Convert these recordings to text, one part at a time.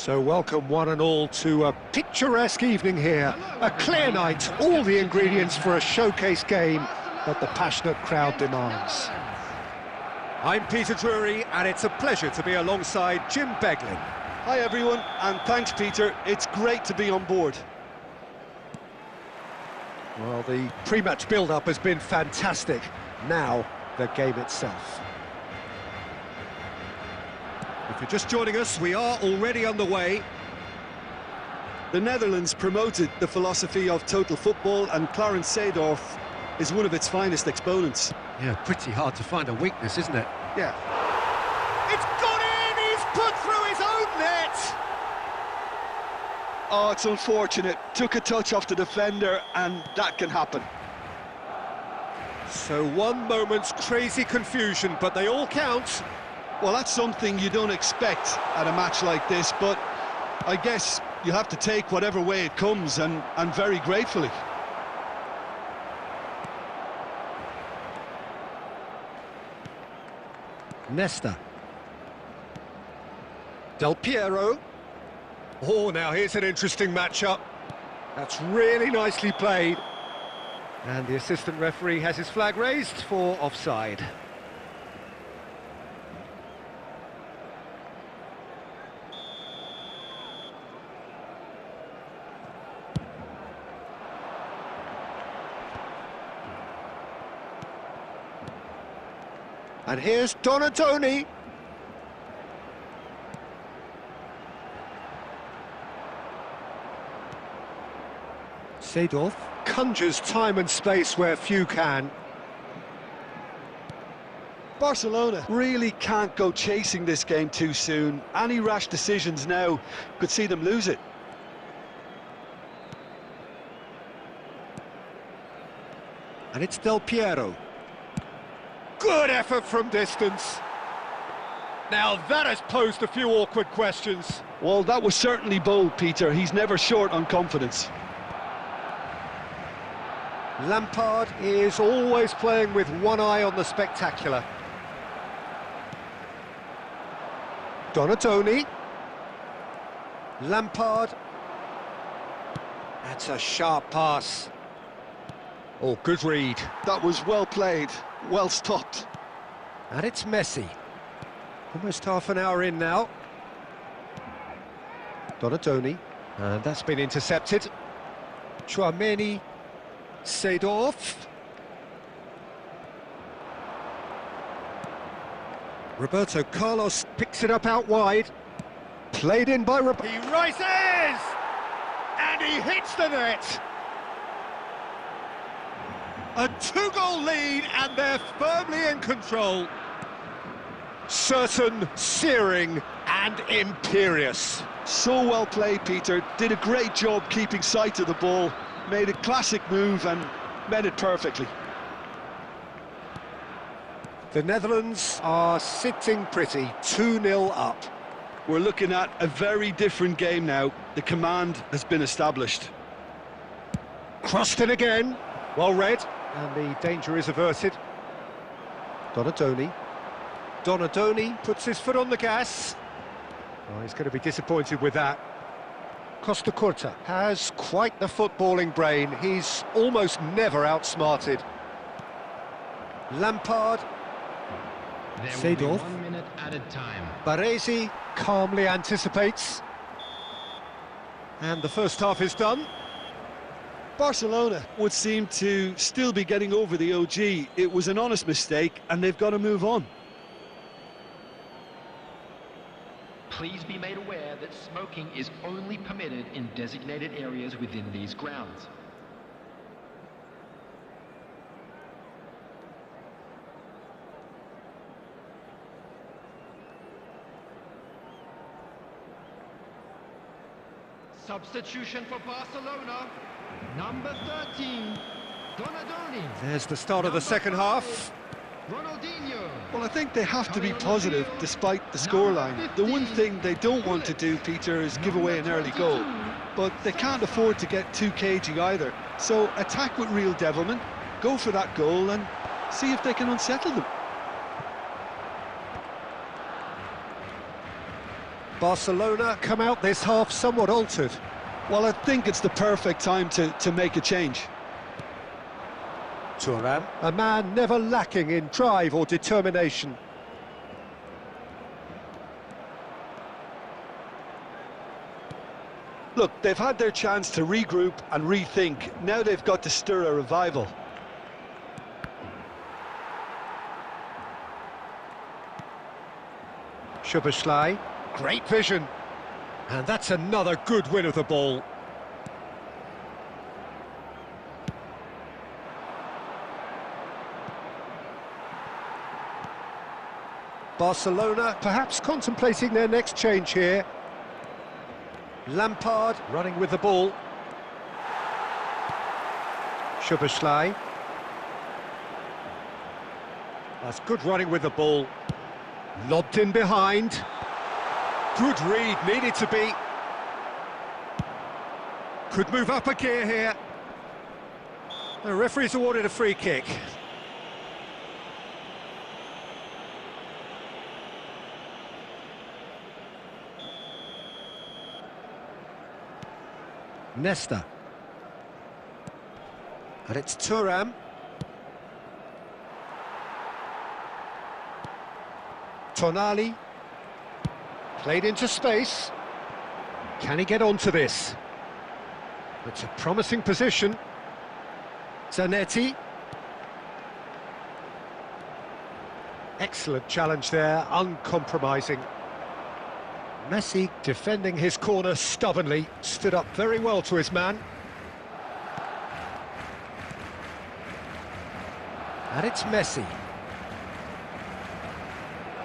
So welcome one and all to a picturesque evening here. A clear night, all the ingredients for a showcase game that the passionate crowd demands. I'm Peter Drury, and it's a pleasure to be alongside Jim Beglin. Hi everyone, and thanks Peter, it's great to be on board. Well, the pre-match build-up has been fantastic. Now, the game itself. If you're just joining us, we are already underway. The Netherlands promoted the philosophy of total football, and Clarence Seedorf is one of its finest exponents. Yeah, pretty hard to find a weakness, isn't it? Yeah. It's gone in! He's put through his own net! Oh, it's unfortunate. Took a touch off the defender, and that can happen. So one moment's crazy confusion, but they all count. Well, that's something you don't expect at a match like this, but I guess you have to take whatever way it comes, and very gratefully. Nesta. Del Piero. Oh, now here's an interesting matchup. That's really nicely played. And the assistant referee has his flag raised for offside. And here's Donatoni. Seedorf conjures time and space where few can. Barcelona really can't go chasing this game too soon. Any rash decisions now could see them lose it. And it's Del Piero. Good effort from distance. Now that has posed a few awkward questions. Well, that was certainly bold, Peter. He's never short on confidence. Lampard is always playing with one eye on the spectacular. Donatoni. Lampard. That's a sharp pass. Oh, good read. That was well played, well stopped. And it's Messi. Almost half an hour in now. Donatoni. And that's been intercepted. Chouameni. Seedorf. Roberto Carlos picks it up out wide. Played in by Roberto. He rises! And he hits the net! A two-goal lead, and they're firmly in control. Certain, searing, and imperious. So well played, Peter. Did a great job keeping sight of the ball. Made a classic move and met it perfectly. The Netherlands are sitting pretty, 2-0 up. We're looking at a very different game now. The command has been established. Crossed in again. Well read. And the danger is averted. Donatoni. Donatoni puts his foot on the gas. Oh, he's going to be disappointed with that. Costa Curta has quite the footballing brain. He's almost never outsmarted. Lampard. Seedorf. 1 minute added time. Baresi calmly anticipates. And the first half is done. Barcelona would seem to still be getting over the OG. It was an honest mistake, and they've got to move on. Please be made aware that smoking is only permitted in designated areas within these grounds. Substitution for Barcelona, number 13, Donadoni. There's the start of the second half. Ronaldinho. Well, I think they have to be positive despite the scoreline. The one thing they don't want to do, Peter, is give away an early goal. But they can't afford to get too cagey either. So attack with real devilment, go for that goal and see if they can unsettle them. Barcelona come out this half somewhat altered. Well, I think it's the perfect time to make a change. Thuram, a man never lacking in drive or determination. Look, they've had their chance to regroup and rethink. Now they've got to stir a revival. Szoboszlai, great vision. And that's another good win of the ball. Barcelona perhaps contemplating their next change here. Lampard running with the ball. Szoboszlai. That's good running with the ball. Lobbed in behind. Good read, needed to be. Could move up a gear here. The referee's awarded a free kick. Nesta. And it's Thuram. Tonali. Played into space. Can he get onto this? It's a promising position. Zanetti. Excellent challenge there, uncompromising. Messi defending his corner stubbornly, stood up very well to his man. And it's Messi.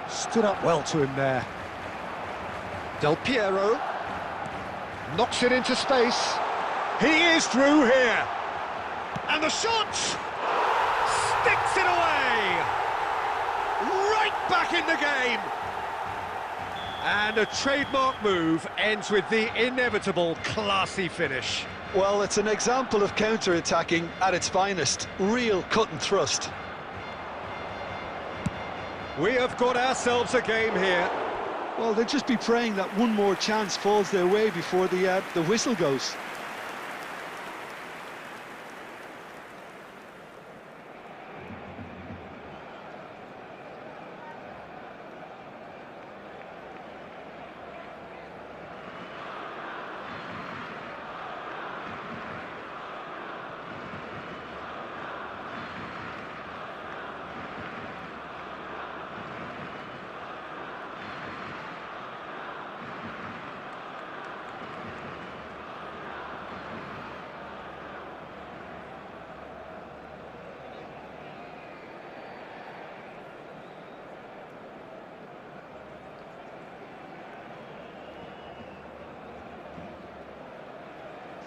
Stood up well to him there. Del Piero. Knocks it into space. He is through here. And the shot! Sticks it away! Right back in the game! And a trademark move ends with the inevitable classy finish. Well, it's an example of counter-attacking at its finest. Real cut and thrust. We have got ourselves a game here. Well, they'll just be praying that one more chance falls their way before the whistle goes.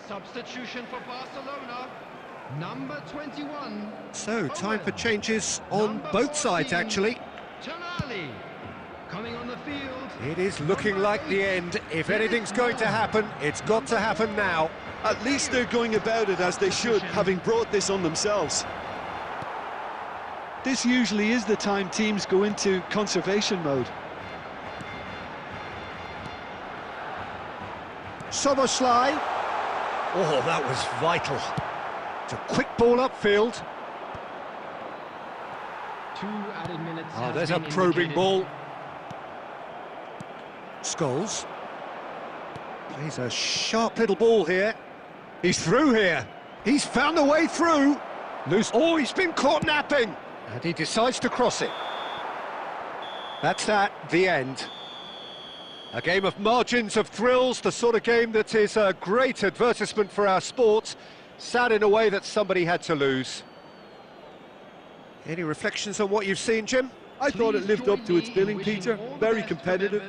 Substitution for Barcelona, number 21. So, time for changes on both sides, actually. Tonali coming on the field. It is looking like the end. If anything's going to happen, it's got to happen now. At least they're going about it as they should, having brought this on themselves. This usually is the time teams go into conservation mode. Szoboszlai. Oh, that was vital. It's a quick ball upfield. 2 added minutes. Oh, there's a probing ball. Scholes. Plays a sharp little ball here. He's through here. He's found a way through. Loose. Oh, he's been caught napping. And he decides to cross it. That's that, the end. A game of margins, of thrills, the sort of game that is a great advertisement for our sport. Sad in a way that somebody had to lose. Any reflections on what you've seen, Jim? I thought it lived up to its billing, Peter. Very competitive.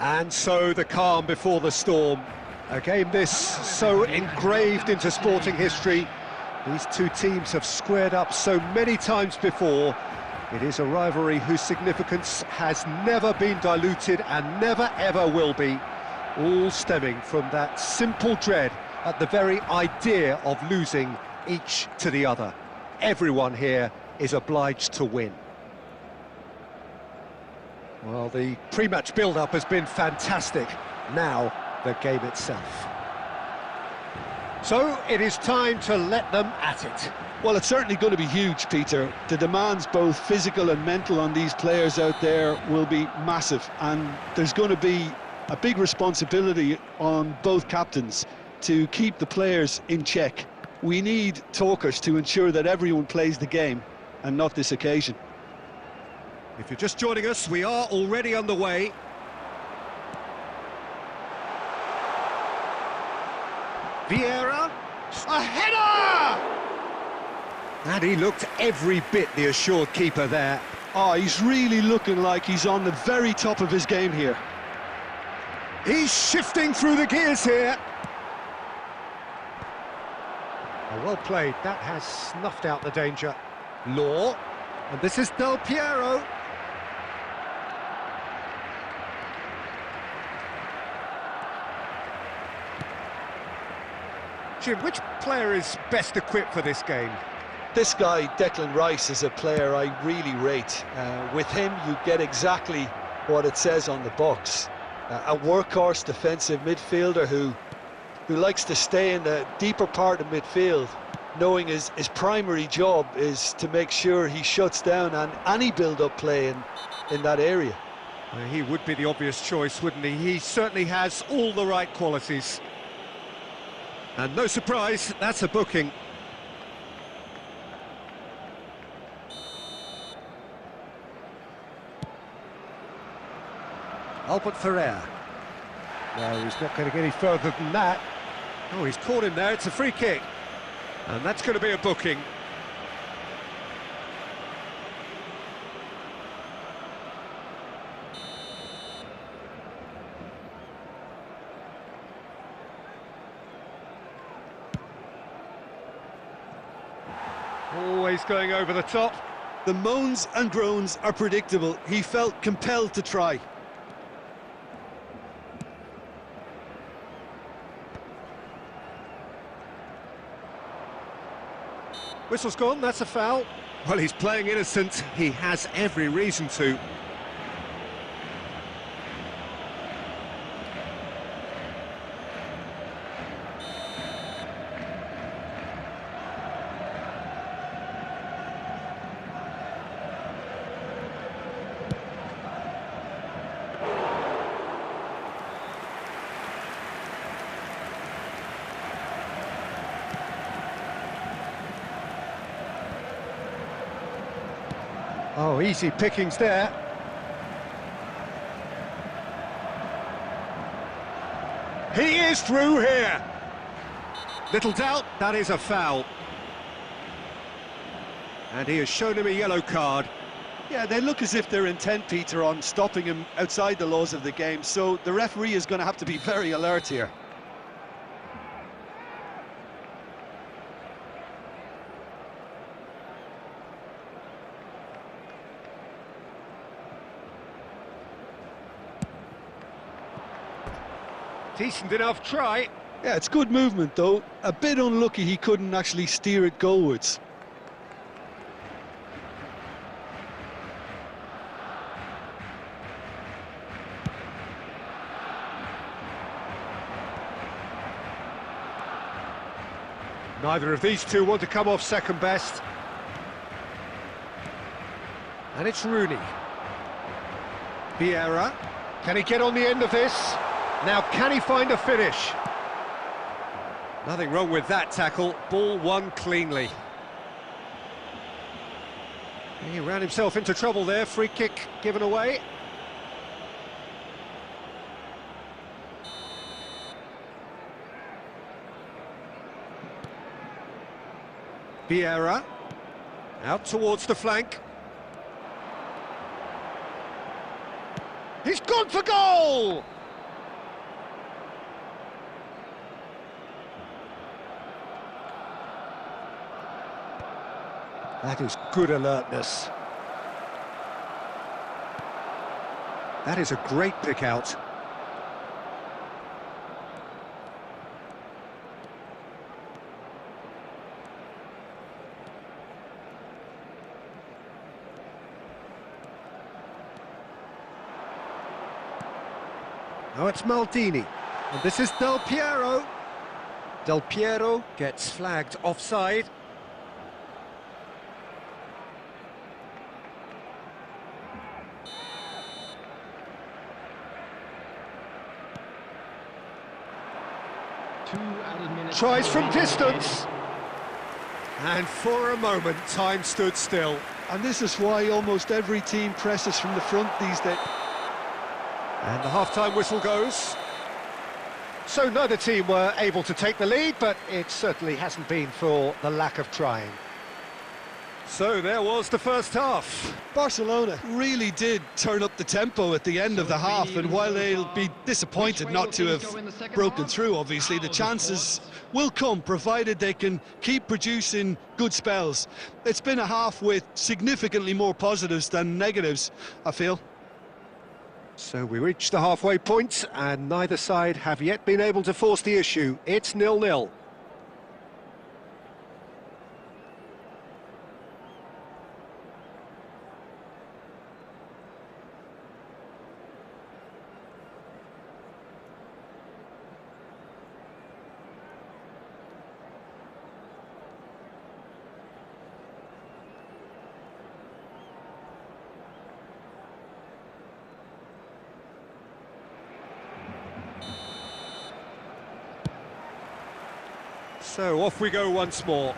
And so the calm before the storm. A game this so engraved into sporting history. These two teams have squared up so many times before. It is a rivalry whose significance has never been diluted and never ever will be. All stemming from that simple dread at the very idea of losing each to the other. Everyone here is obliged to win. Well, the pre-match build-up has been fantastic. Now, the game itself. So, it is time to let them at it. Well, it's certainly going to be huge, Peter. The demands, both physical and mental, on these players out there will be massive, and there's going to be a big responsibility on both captains to keep the players in check. We need talkers to ensure that everyone plays the game, and not this occasion. If you're just joining us, we are already underway. Vieira, a header! And he looked every bit the assured keeper there. Oh, he's really looking like he's on the very top of his game here. He's shifting through the gears here. Oh, well played, that has snuffed out the danger. Law, and this is Del Piero. Jim, which player is best equipped for this game? This guy, Declan Rice, is a player I really rate. With him, you get exactly what it says on the box. A workhorse defensive midfielder who likes to stay in the deeper part of midfield, knowing his primary job is to make sure he shuts down any build-up play in that area. He would be the obvious choice, wouldn't he? He certainly has all the right qualities. And no surprise, that's a booking. Albert Ferrer. No, he's not going to get any further than that. Oh, he's caught him there, it's a free kick. And that's going to be a booking. Always going over the top. The moans and groans are predictable. He felt compelled to try. Whistle's gone, that's a foul. Well, he's playing innocent. He has every reason to. Oh, easy pickings there. He is through here. Little doubt, that is a foul. And he has shown him a yellow card. Yeah, they look as if they're intent, Peter, on stopping him outside the laws of the game, so the referee is going to have to be very alert here. Decent enough try. Yeah, it's good movement, though. A bit unlucky he couldn't actually steer it goalwards. Neither of these two want to come off second best. And it's Rooney. Vieira. Can he get on the end of this? Now, can he find a finish? Nothing wrong with that tackle. Ball won cleanly. He ran himself into trouble there. Free kick given away. Vieira. Out towards the flank. He's gone for goal! That is good alertness. That is a great pick out. Now it's Maldini, and this is Del Piero. Del Piero gets flagged offside. Tries from distance. And for a moment, time stood still. And this is why almost every team presses from the front these days. And the half-time whistle goes. So neither team were able to take the lead, but it certainly hasn't been for the lack of trying. So there was the first half. Barcelona really did turn up the tempo at the end of the half, and while they'll be disappointed not to have broken through, obviously, the chances will come, provided they can keep producing good spells. It's been a half with significantly more positives than negatives, I feel. So we reached the halfway point, and neither side have yet been able to force the issue. It's 0-0. So off we go once more.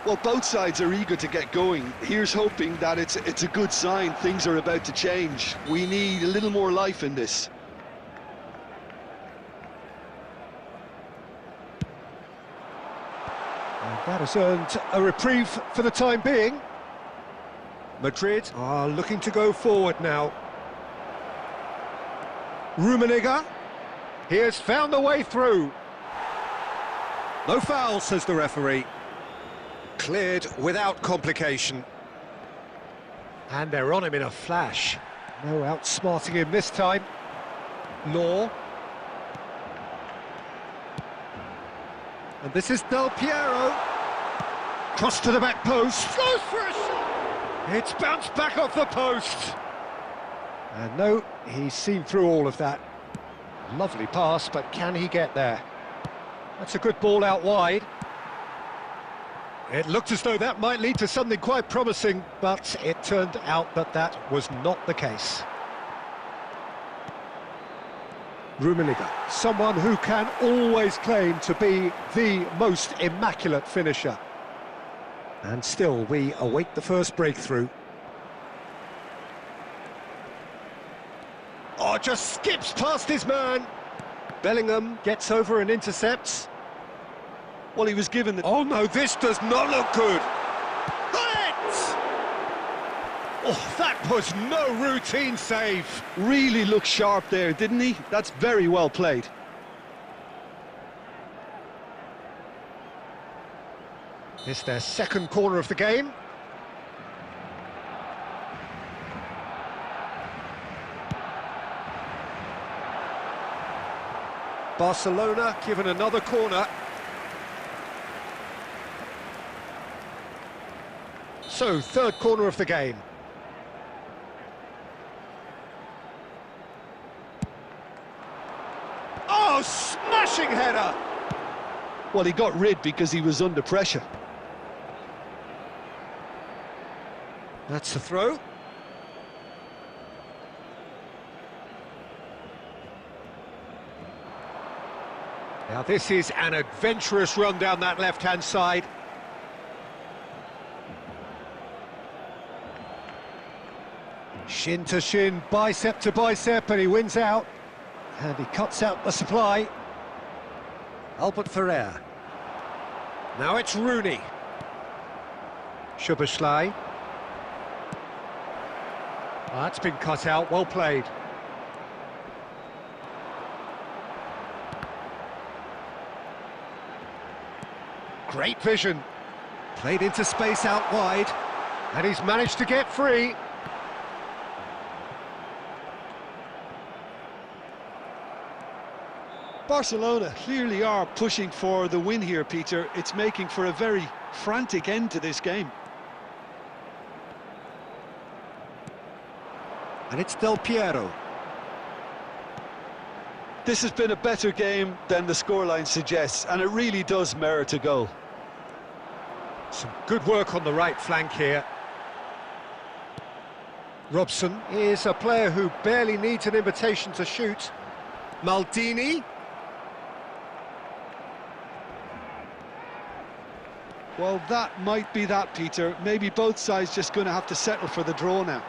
Well, both sides are eager to get going. Here's hoping that it's a good sign. Things are about to change. We need a little more life in this. And that has earned a reprieve for the time being. Madrid are looking to go forward now. Rummenigge, he has found the way through. No foul, says the referee. Cleared without complication. And they're on him in a flash. No outsmarting him this time. Law. And this is Del Piero. Cross to the back post. Goes for a shot. It's bounced back off the post. And no, he's seen through all of that. Lovely pass, but can he get there? That's a good ball out wide. It looked as though that might lead to something quite promising, but it turned out that that was not the case. Rummenigge, someone who can always claim to be the most immaculate finisher. And still, we await the first breakthrough. Oh, just skips past his man. Bellingham gets over and intercepts. Well, he was given the... Oh no, this does not look good. Got it! Oh, that was no routine save. Really looked sharp there, didn't he? That's very well played. It's their second corner of the game. Barcelona given another corner. So, third corner of the game. Oh, smashing header! Well, he got rid because he was under pressure. That's a throw. Now this is an adventurous run down that left-hand side. Shin to shin, bicep to bicep, and he wins out. And he cuts out the supply. Albert Ferrer. Now it's Rooney. Szoboszlai. That's been cut out, well played. Great vision. Played into space out wide, and he's managed to get free. Barcelona clearly are pushing for the win here, Peter. It's making for a very frantic end to this game. And it's Del Piero. This has been a better game than the scoreline suggests, and it really does merit a goal. Some good work on the right flank here. Robson is a player who barely needs an invitation to shoot. Maldini. Well, that might be that, Peter. Maybe both sides just going to have to settle for the draw now.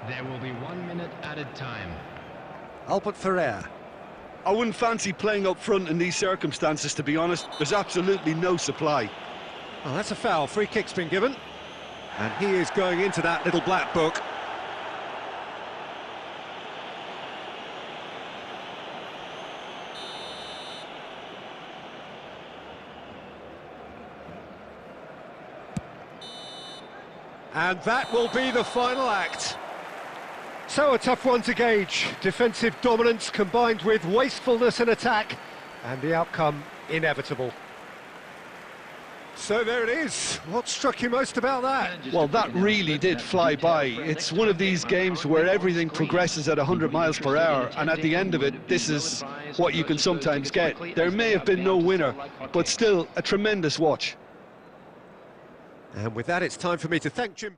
There will be 1 minute added time. Albert Ferrer. I wouldn't fancy playing up front in these circumstances, to be honest. There's absolutely no supply. Oh, that's a foul. Free kick's been given. And he is going into that little black book. And that will be the final act. So a tough one to gauge. Defensive dominance combined with wastefulness in attack, and the outcome inevitable. So there it is. What struck you most about that? Well, that really did fly by. It's one of these games where everything progresses at 100 miles per hour, and at the end of it, this is what you can sometimes get. There may have been no winner, but still a tremendous watch. And with that, it's time for me to thank Jim.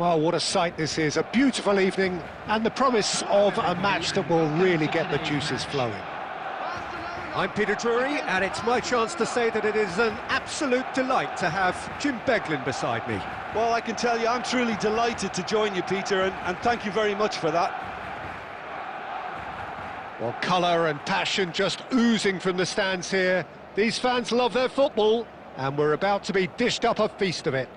Well, what a sight this is, a beautiful evening, and the promise of a match that will really get the juices flowing. I'm Peter Drury, and it's my chance to say that it is an absolute delight to have Jim Beglin beside me. Well, I can tell you I'm truly delighted to join you, Peter, and thank you very much for that. Well, colour and passion just oozing from the stands here. These fans love their football, and we're about to be dished up a feast of it.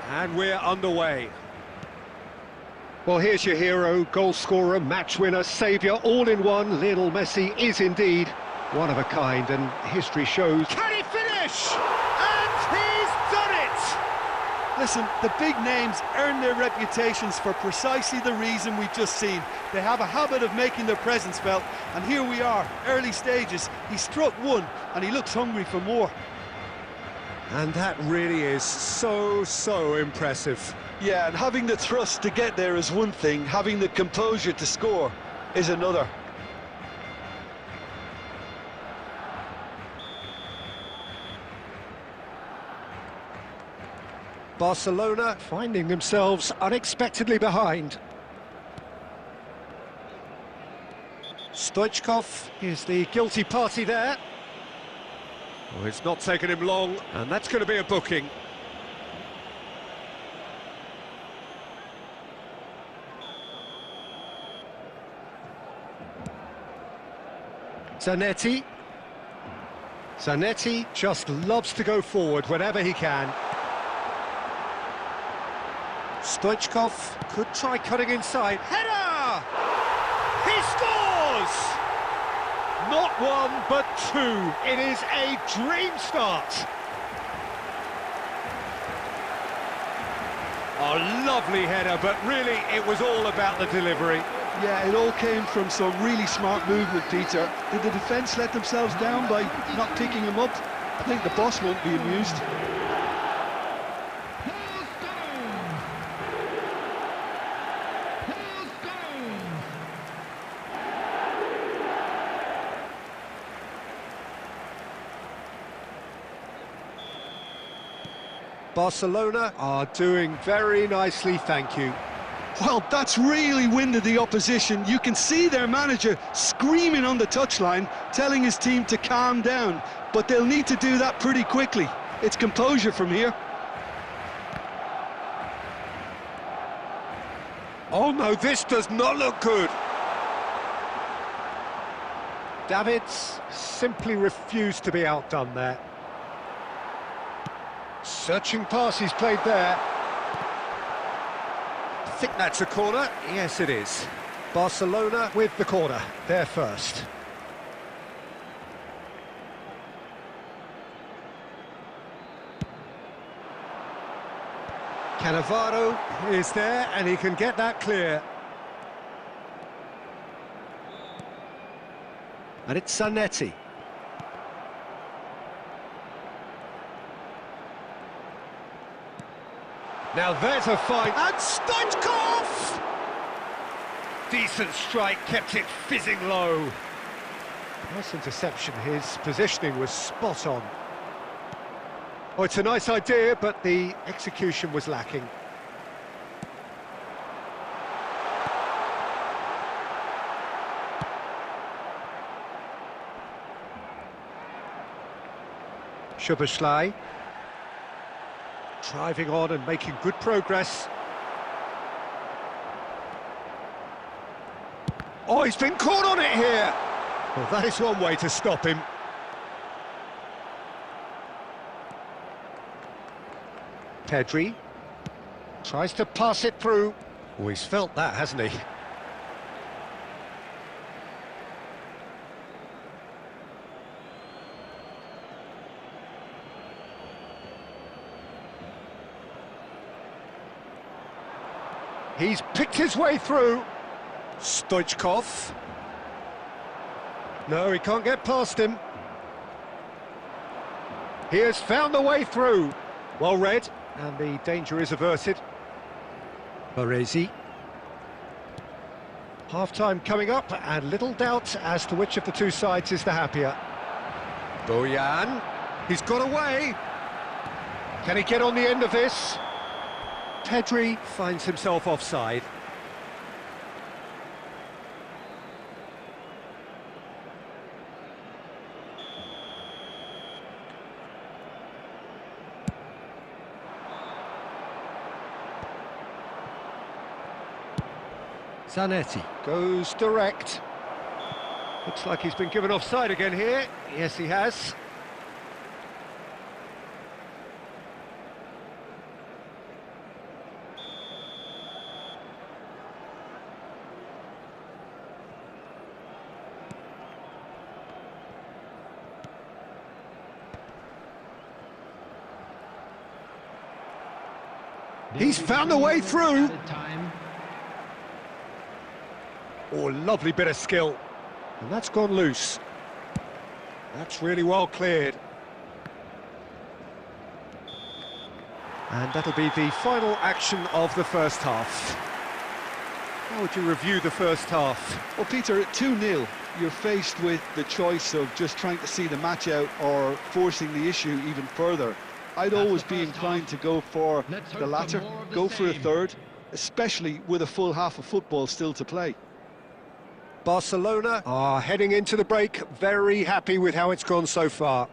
And we're underway. Well, here's your hero, goal scorer, match winner, saviour, all in one. Lionel Messi is indeed one of a kind, and history shows. Can he finish? And he's done it! Listen, the big names earn their reputations for precisely the reason we've just seen. They have a habit of making their presence felt, and here we are, early stages. He struck one, and he looks hungry for more. And that really is so impressive. Yeah, and having the thrust to get there is one thing, having the composure to score is another. Barcelona finding themselves unexpectedly behind. Stoichkov is the guilty party there. Oh, it's not taken him long, and that's going to be a booking. Zanetti. Zanetti just loves to go forward whenever he can. Stoichkov could try cutting inside. Header! He scores! Not one, but two. It is a dream start. A lovely header, but really it was all about the delivery. Yeah, it all came from some really smart movement, Peter. Did the defence let themselves down by not picking him up? I think the boss won't be amused. Barcelona are doing very nicely, thank you. Well, that's really winded the opposition. You can see their manager screaming on the touchline, telling his team to calm down. But they'll need to do that pretty quickly. It's composure from here. Oh no, this does not look good. Davids simply refused to be outdone there. Searching pass he's played there. I think that's a corner. Yes, it is. Barcelona with the corner. They're first. Cannavaro is there, and he can get that clear. And it's Zanetti. Now there's a fight, and Stoichkov! Decent strike, kept it fizzing low. Nice interception, his positioning was spot on. Oh, it's a nice idea, but the execution was lacking. Szoboszlai. Driving on and making good progress. Oh, he's been caught on it here! Well, that is one way to stop him. Pedri tries to pass it through. Oh, he's felt that, hasn't he? He's picked his way through. Stoichkov. No, he can't get past him. He has found the way through. Well read, and the danger is averted. Baresi. Half-time coming up, and little doubt as to which of the two sides is the happier. Bojan, he's got away. Can he get on the end of this? Pedri finds himself offside. Zanetti goes direct. Looks like he's been given offside again here. Yes, he has. He's found a way through. Oh, lovely bit of skill. And that's gone loose. That's really well cleared. And that'll be the final action of the first half. How would you review the first half? Well, Peter, at 2-0, you're faced with the choice of just trying to see the match out or forcing the issue even further. I'd always be inclined to go for the latter, go for a third, especially with a full half of football still to play. Barcelona are heading into the break, very happy with how it's gone so far.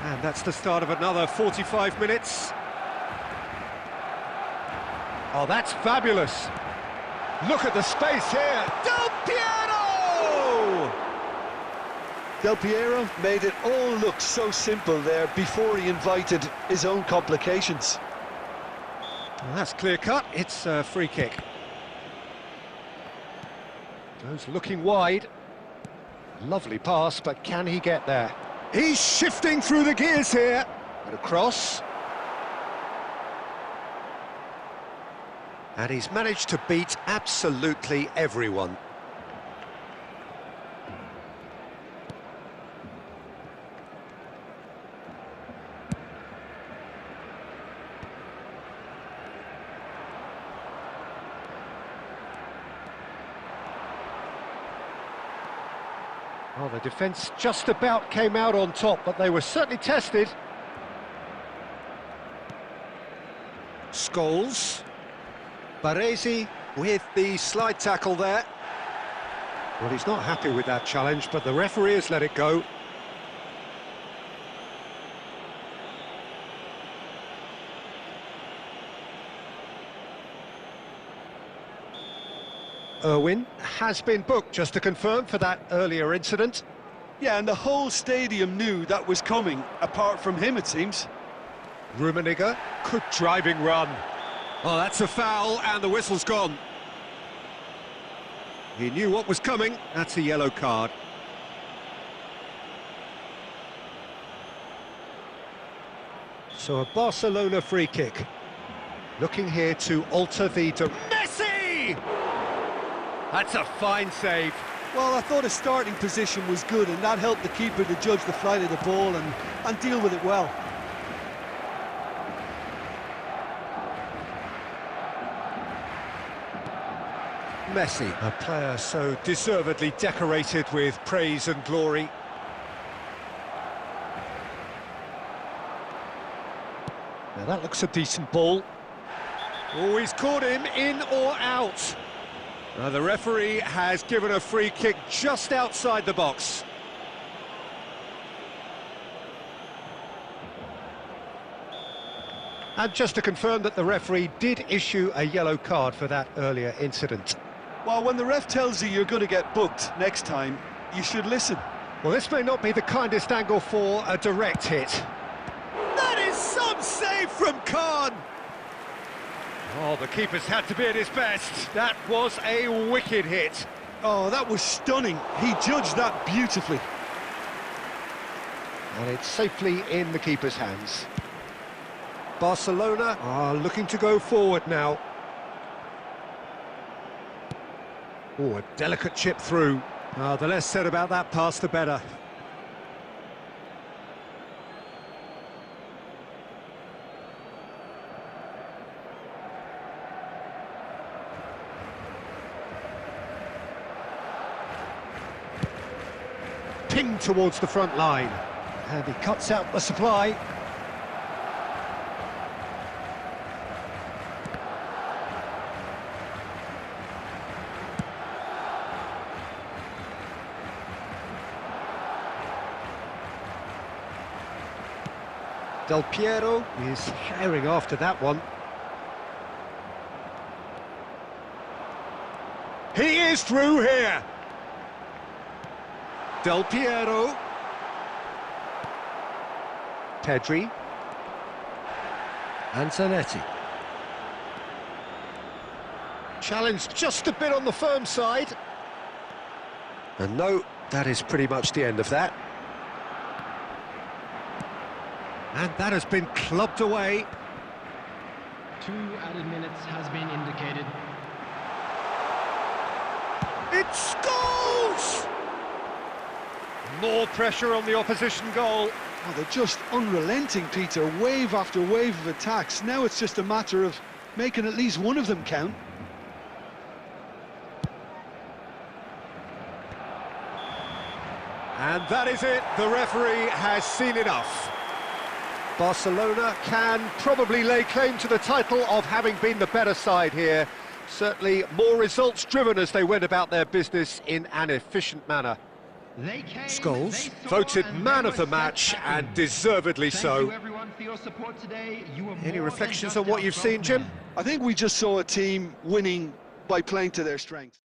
And that's the start of another 45 minutes. Oh, that's fabulous. Look at the space here. Del Piero! Del Piero made it all look so simple there before he invited his own complications. Well, that's clear cut. It's a free kick. Goes looking wide. Lovely pass, but can he get there? He's shifting through the gears here. And across. And he's managed to beat absolutely everyone. Well, the defence just about came out on top, but they were certainly tested. Scholes. Baresi with the slide tackle there. Well, he's not happy with that challenge, but the referee has let it go. Irwin has been booked, just to confirm, for that earlier incident. Yeah, and the whole stadium knew that was coming, apart from him, it seems. Rummenigge, good driving run. Oh, that's a foul, and the whistle's gone. He knew what was coming. That's a yellow card. So a Barcelona free kick. Looking here to alter the... Messi! That's a fine save. Well, I thought his starting position was good, and that helped the keeper to judge the flight of the ball and deal with it well. Messi, a player so deservedly decorated with praise and glory. Now that looks a decent ball. Oh, he's caught him, in or out. Now the referee has given a free kick just outside the box. And just to confirm that the referee did issue a yellow card for that earlier incident. Well, when the ref tells you you're going to get booked next time, you should listen. Well, this may not be the kindest angle for a direct hit. That is some save from Khan! Oh, the keeper's had to be at his best. That was a wicked hit. Oh, that was stunning. He judged that beautifully. And it's safely in the keeper's hands. Barcelona are looking to go forward now. Oh, a delicate chip through. The less said about that pass, the better. Ping towards the front line. And he cuts out the supply. Del Piero is herring after that one. He is through here. Del Piero. Pedri. And Zanetti. Challenged just a bit on the firm side. And no, that is pretty much the end of that. And that has been clubbed away. 2 added minutes has been indicated. It scores! More pressure on the opposition goal. Oh, they're just unrelenting, Peter. Wave after wave of attacks. Now it's just a matter of making at least one of them count. And that is it. The referee has seen enough. Barcelona can probably lay claim to the title of having been the better side here. Certainly more results-driven as they went about their business in an efficient manner. Scholes voted man of the match, and deservedly so. Any reflections on what you've seen, Jim? I think we just saw a team winning by playing to their strengths.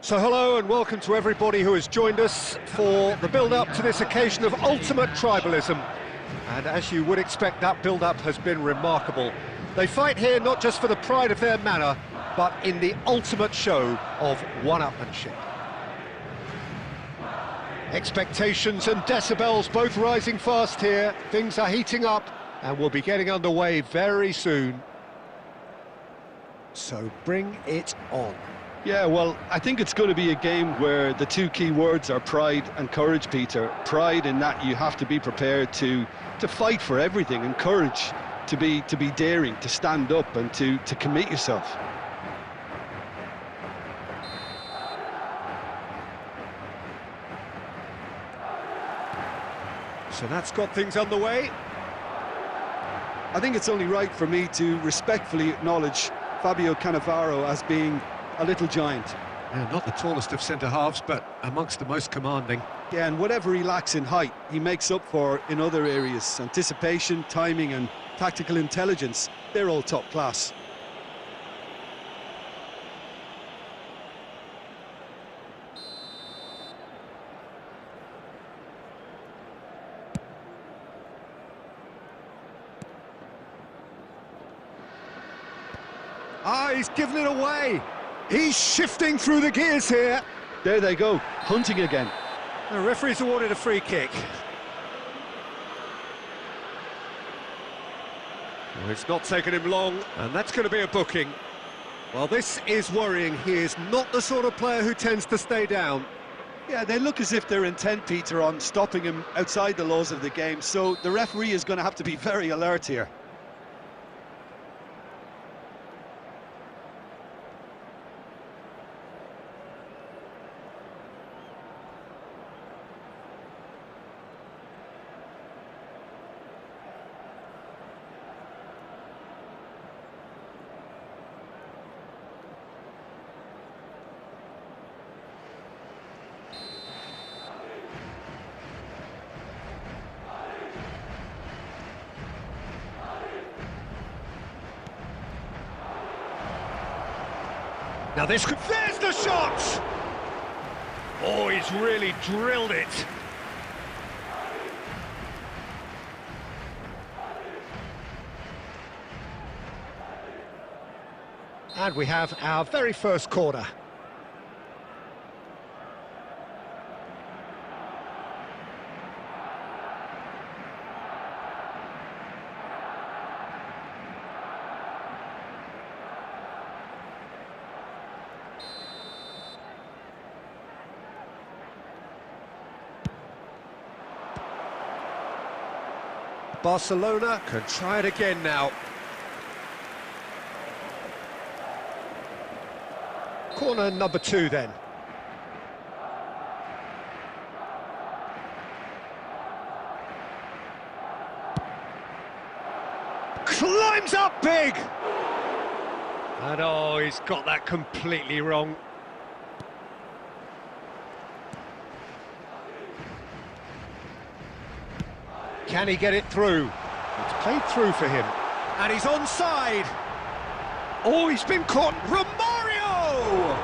So hello and welcome to everybody who has joined us for the build-up to this occasion of ultimate tribalism. And as you would expect, that build-up has been remarkable. They fight here not just for the pride of their manor, but in the ultimate show of one-upmanship. Expectations and decibels both rising fast here. Things are heating up and we'll be getting underway very soon. So bring it on. Yeah, well, I think it's going to be a game where the two key words are pride and courage, Peter. Pride in that you have to be prepared to fight for everything, and courage to be daring, to stand up and to commit yourself. So that's got things underway. I think it's only right for me to respectfully acknowledge Fabio Cannavaro as being a little giant. Yeah, not the tallest of centre-halves, but amongst the most commanding. Yeah, and whatever he lacks in height, he makes up for in other areas. Anticipation, timing and tactical intelligence, they're all top class. Ah, he's given it away. He's shifting through the gears here. There they go, hunting again. The referee's awarded a free kick. Well, it's not taken him long, and that's going to be a booking. Well, this is worrying. He is not the sort of player who tends to stay down. Yeah, they look as if they're intent, Peter, on stopping him outside the laws of the game, so the referee is going to have to be very alert here. Now there's the shot! Oh, he's really drilled it. And we have our very first corner. Barcelona can try it again now. Corner number 2 then. Climbs up big! And oh, he's got that completely wrong. Can he get it through? It's played through for him. And he's onside. Oh, he's been caught. Romario!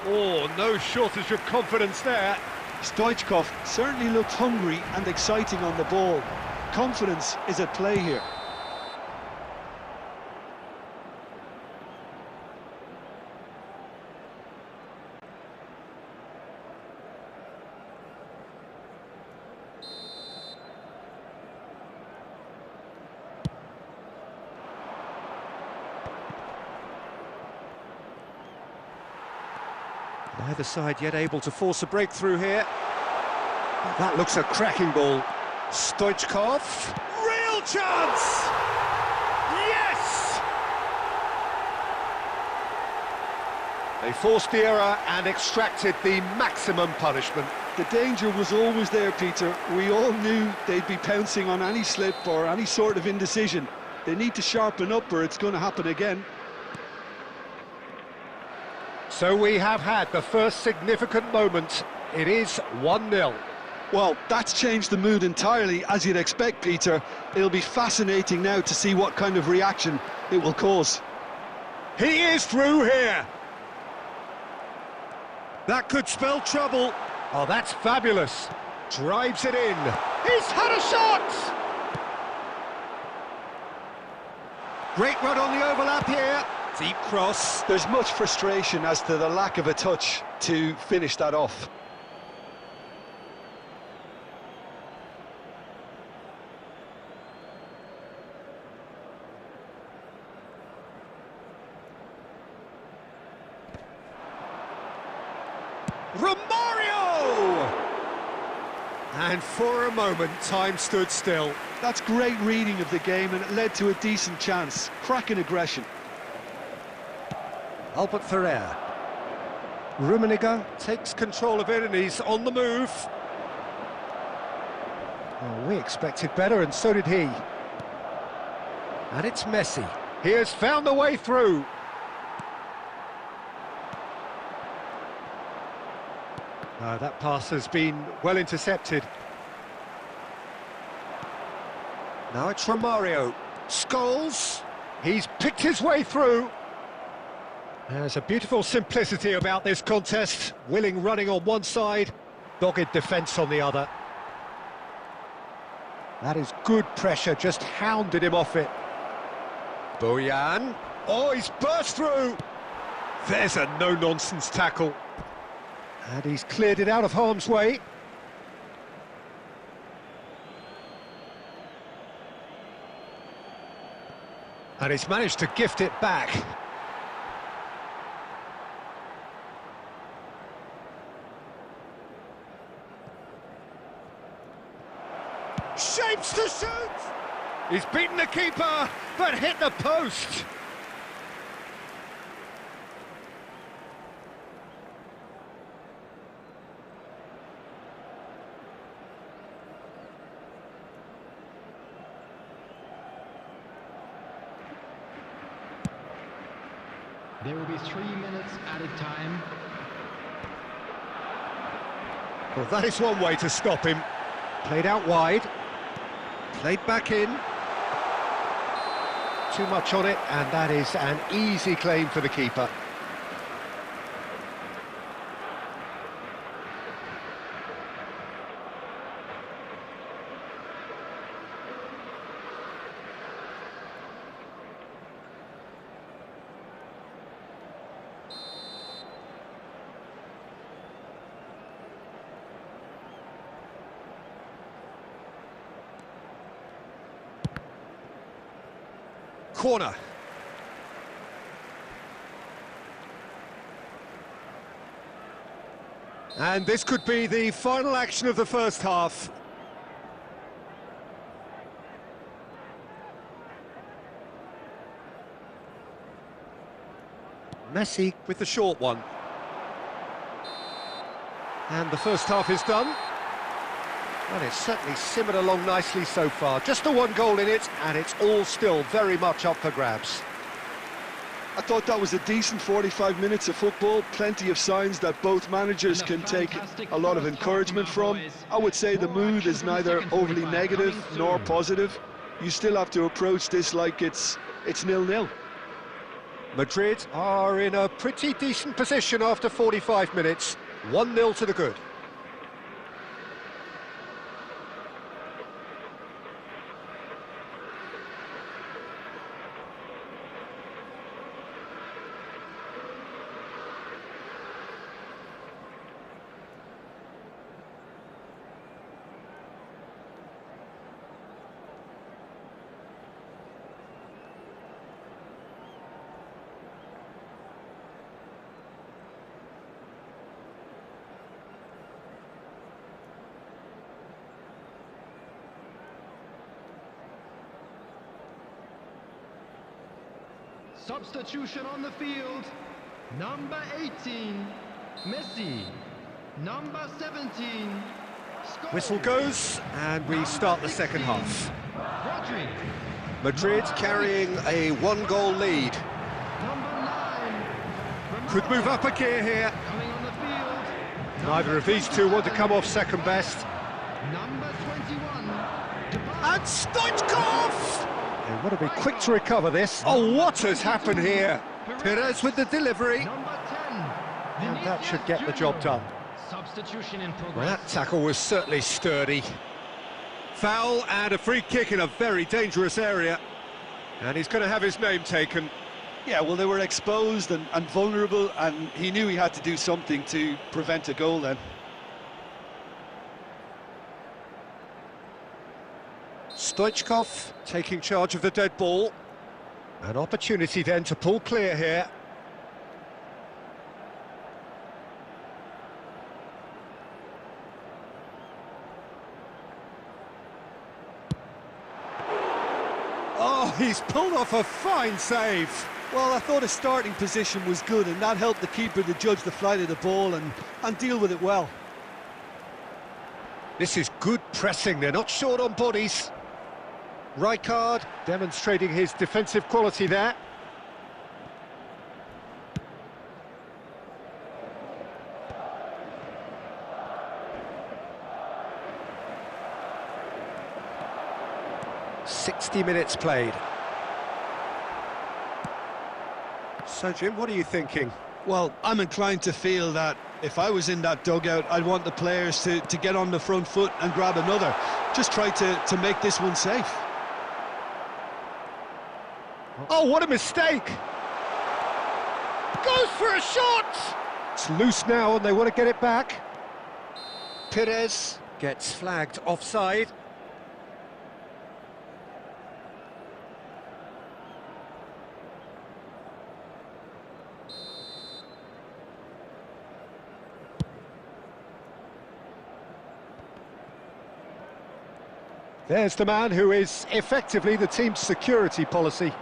Oh, no shortage of confidence there. Stoichkov certainly looks hungry and exciting on the ball. Confidence is at play here. Neither side yet able to force a breakthrough here. That looks a cracking ball. Stoichkov. Real chance! Yes! They forced the error and extracted the maximum punishment. The danger was always there, Peter. We all knew they'd be pouncing on any slip or any sort of indecision. They need to sharpen up or it's going to happen again. So we have had the first significant moment. It is 1-0. Well, that's changed the mood entirely, as you'd expect, Peter. It'll be fascinating now to see what kind of reaction it will cause. He is through here. That could spell trouble. Oh, that's fabulous. Drives it in. He's had a shot! Great run on the overlap here. Deep cross. There's much frustration as to the lack of a touch to finish that off. Romario! And for a moment, time stood still. That's great reading of the game, and it led to a decent chance. Cracking aggression. Albert Ferrer. Rummenigge takes control of it and he's on the move. Oh, we expected better, and so did he. And it's Messi. He has found the way through. That pass has been well intercepted. Now it's Romario. Scholes. He's picked his way through. There's a beautiful simplicity about this contest. Willing running on one side, dogged defence on the other. That is good pressure, just hounded him off it. Bojan. Oh, he's burst through. There's a no-nonsense tackle. And he's cleared it out of harm's way. And he's managed to gift it back. Shapes to shoot! He's beaten the keeper, but hit the post. There will be 3 minutes added time. Well, that is one way to stop him. Played out wide. Played back in. Too much on it, and that is an easy claim for the keeper. Corner. And this could be the final action of the first half. Messi with the short one. And the first half is done. Well, it's certainly simmered along nicely so far. Just the one goal in it, and it's all still very much up for grabs. I thought that was a decent 45 minutes of football. Plenty of signs that both managers can take a lot of encouragement from. I would say the mood is neither overly negative nor positive. You still have to approach this like it's 0-0. Madrid are in a pretty decent position after 45 minutes. 1-0 to the good. Substitution on the field. Number 18, Messi. Number 17, Scholes. Whistle goes, and we start the second half. Rodri. Madrid carrying a one-goal lead. Number 9, Could move up a gear here. coming on the field. Neither of these two want to come off second best. Number 21, And Stoichkov! They want to be quick to recover this. Oh, what has happened here? Perez with the delivery. Number 10, And that should get the job done. Substitution in progress. Well, that tackle was certainly sturdy. Foul and a free kick in a very dangerous area. And he's going to have his name taken. Yeah, well, they were exposed and vulnerable, and he knew he had to do something to prevent a goal then. Stoichkov taking charge of the dead ball. An opportunity then to pull clear here. Oh, he's pulled off a fine save. Well, I thought his starting position was good, and that helped the keeper to judge the flight of the ball and deal with it well. This is good pressing, they're not short on bodies. Rijkaard demonstrating his defensive quality there. "60 minutes played." So, Jim, what are you thinking? Well, I'm inclined to feel that if I was in that dugout, I'd want the players to get on the front foot and grab another. Just try to make this one safe. Oh, what a mistake! Goes for a shot! It's loose now and they want to get it back. Perez gets flagged offside. There's the man who is effectively the team's security policy.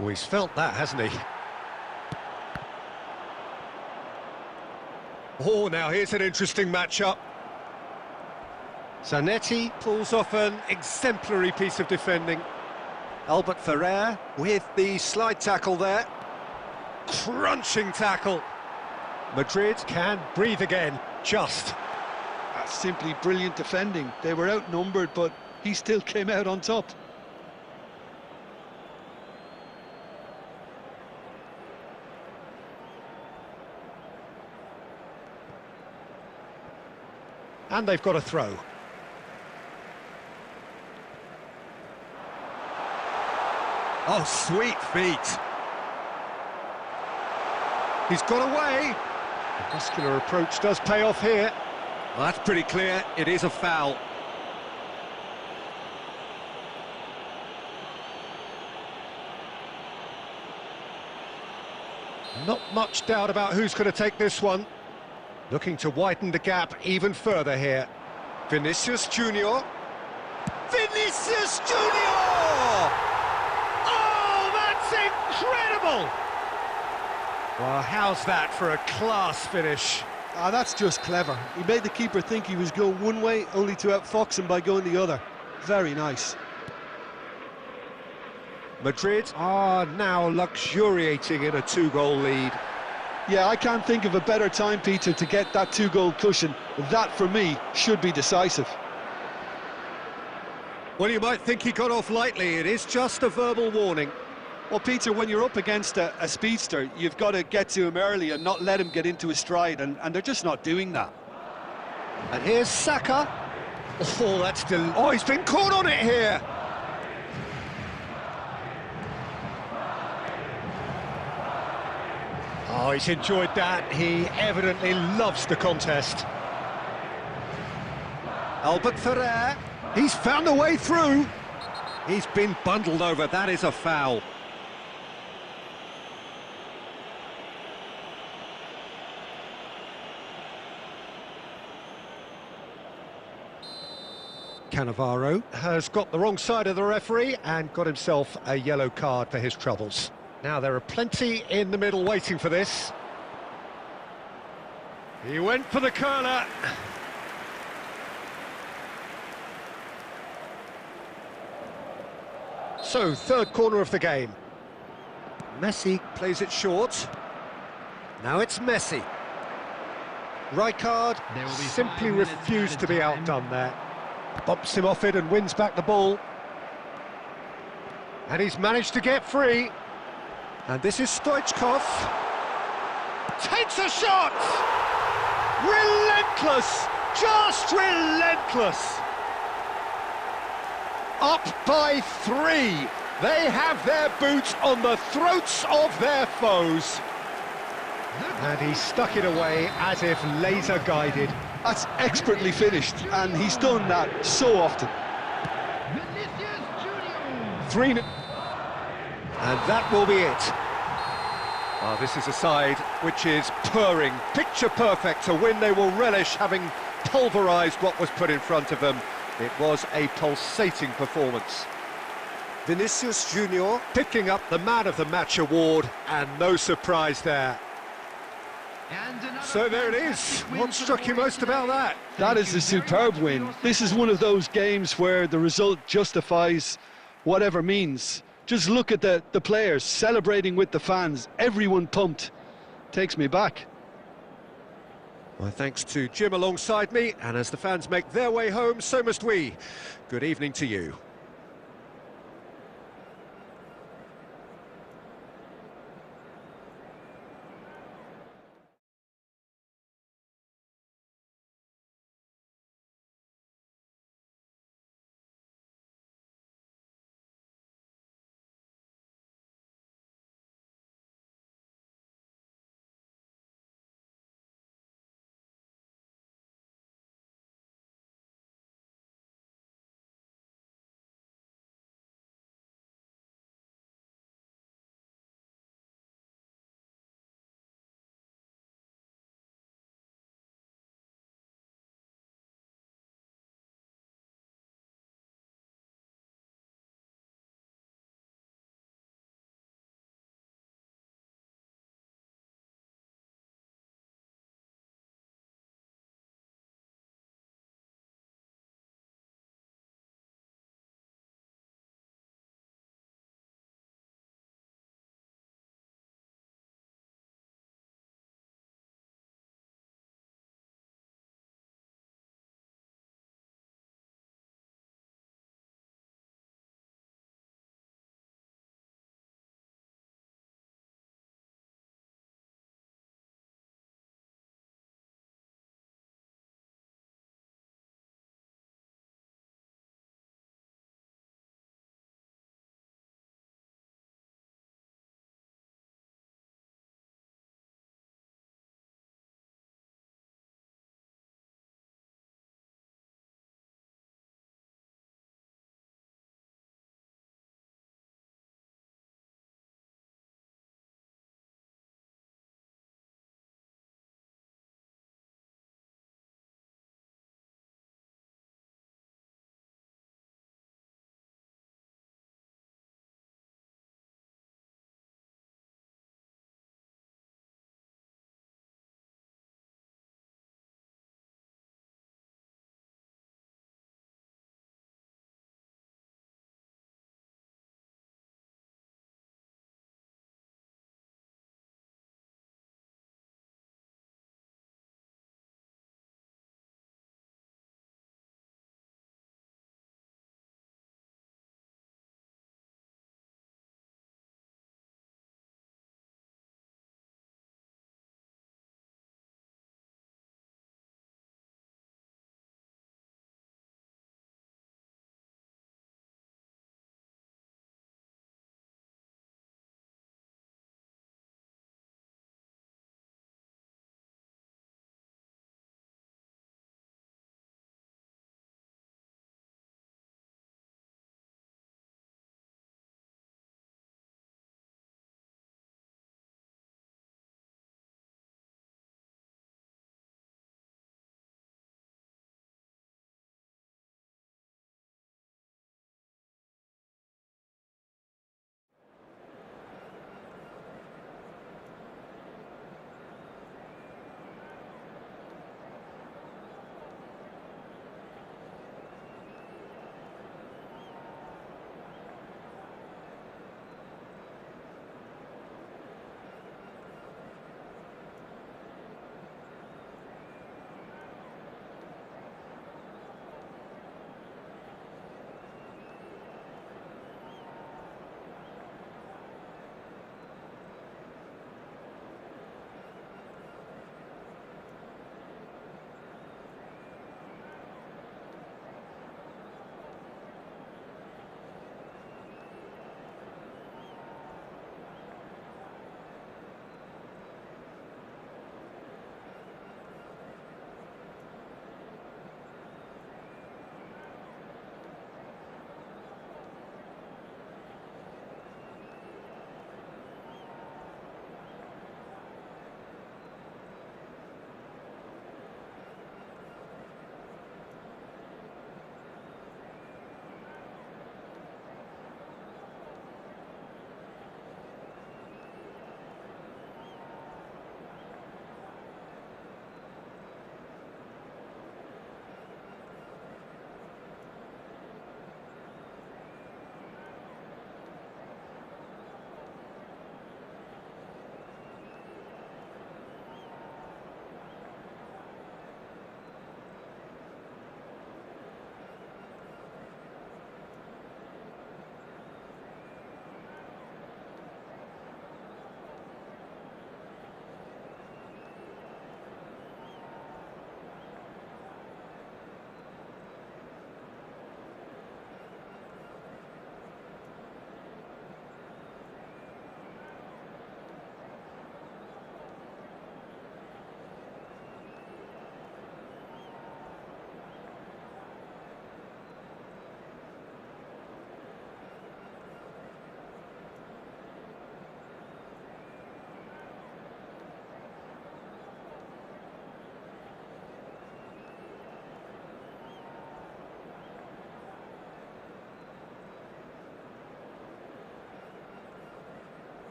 Oh, he's felt that, hasn't he? Oh, now here's an interesting matchup. Zanetti pulls off an exemplary piece of defending. Albert Ferrer with the slide tackle there. Crunching tackle. Madrid can breathe again, just. That's simply brilliant defending. They were outnumbered, but he still came out on top. And they've got a throw. Oh, sweet feet. He's got away. The muscular approach does pay off here. Well, that's pretty clear. It is a foul. Not much doubt about who's going to take this one. Looking to widen the gap even further here. Vinicius Junior. Vinicius Junior! Oh, that's incredible! Well, how's that for a class finish? Ah, that's just clever. He made the keeper think he was going one way, only to outfox him by going the other. Very nice. Madrid are now luxuriating in a two-goal lead. Yeah, I can't think of a better time, Peter, to get that two-goal cushion. That, for me, should be decisive. Well, you might think he got off lightly. It is just a verbal warning. Well, Peter, when you're up against a speedster, you've got to get to him early and not let him get into his stride, and they're just not doing that. And here's Saka. Oh, that's still... Oh, he's been caught on it here. Oh, he's enjoyed that. He evidently loves the contest. Albert Ferrer. He's found a way through. He's been bundled over. That is a foul. Cannavaro has got the wrong side of the referee and got himself a yellow card for his troubles. Now, there are plenty in the middle waiting for this. He went for the curler. So, third corner of the game. Messi plays it short. Now it's Messi. Rijkaard simply refused to be outdone there. Bumps him off it and wins back the ball. And he's managed to get free. And this is Stoichkov. Takes a shot! Relentless! Just relentless! Up by 3. They have their boots on the throats of their foes. And he stuck it away as if laser-guided. That's expertly finished, and he's done that so often. 3. And that will be it. This is a side which is purring, picture perfect, a win they will relish, having pulverised what was put in front of them. It was a pulsating performance. Vinicius Junior picking up the Man of the Match award, and no surprise there. So there it is. What struck you most about that? That is a superb win. This is one of those games where the result justifies whatever means. Just look at the players celebrating with the fans, everyone pumped. Takes me back. My thanks to Jim alongside me, and as the fans make their way home, so must we. Good evening to you.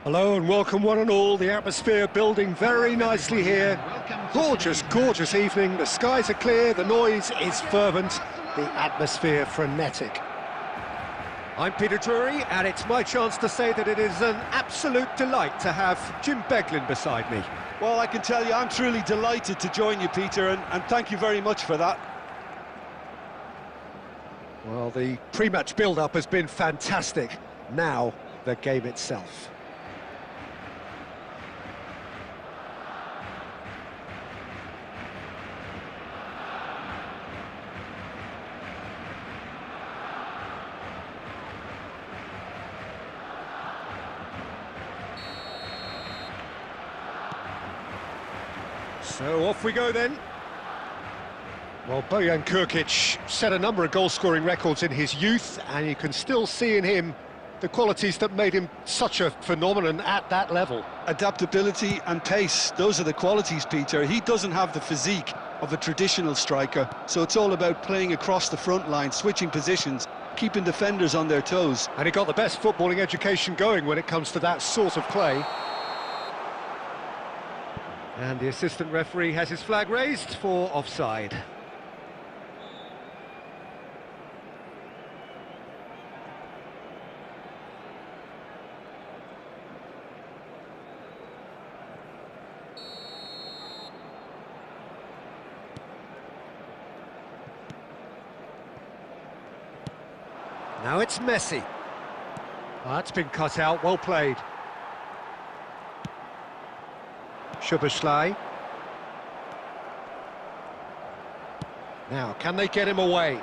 Hello and welcome one and all. The atmosphere building very nicely here. Gorgeous, gorgeous evening. The skies are clear, the noise is fervent, the atmosphere frenetic. I'm Peter Drury, and it's my chance to say that it is an absolute delight to have Jim Beglin beside me. Well, I can tell you I'm truly delighted to join you, Peter, and thank you very much for that. Well, the pre-match build-up has been fantastic. Now, the game itself. So off we go then. Well, Bojan Krkić set a number of goal-scoring records in his youth, and you can still see in him the qualities that made him such a phenomenon at that level. Adaptability and pace, those are the qualities, Peter. He doesn't have the physique of a traditional striker, so it's all about playing across the front line, switching positions, keeping defenders on their toes. And he got the best footballing education going when it comes to that sort of play. And the assistant referee has his flag raised for offside. Now it's Messi. Oh, that's been cut out, well played. Szoboszlai. Now, can they get him away?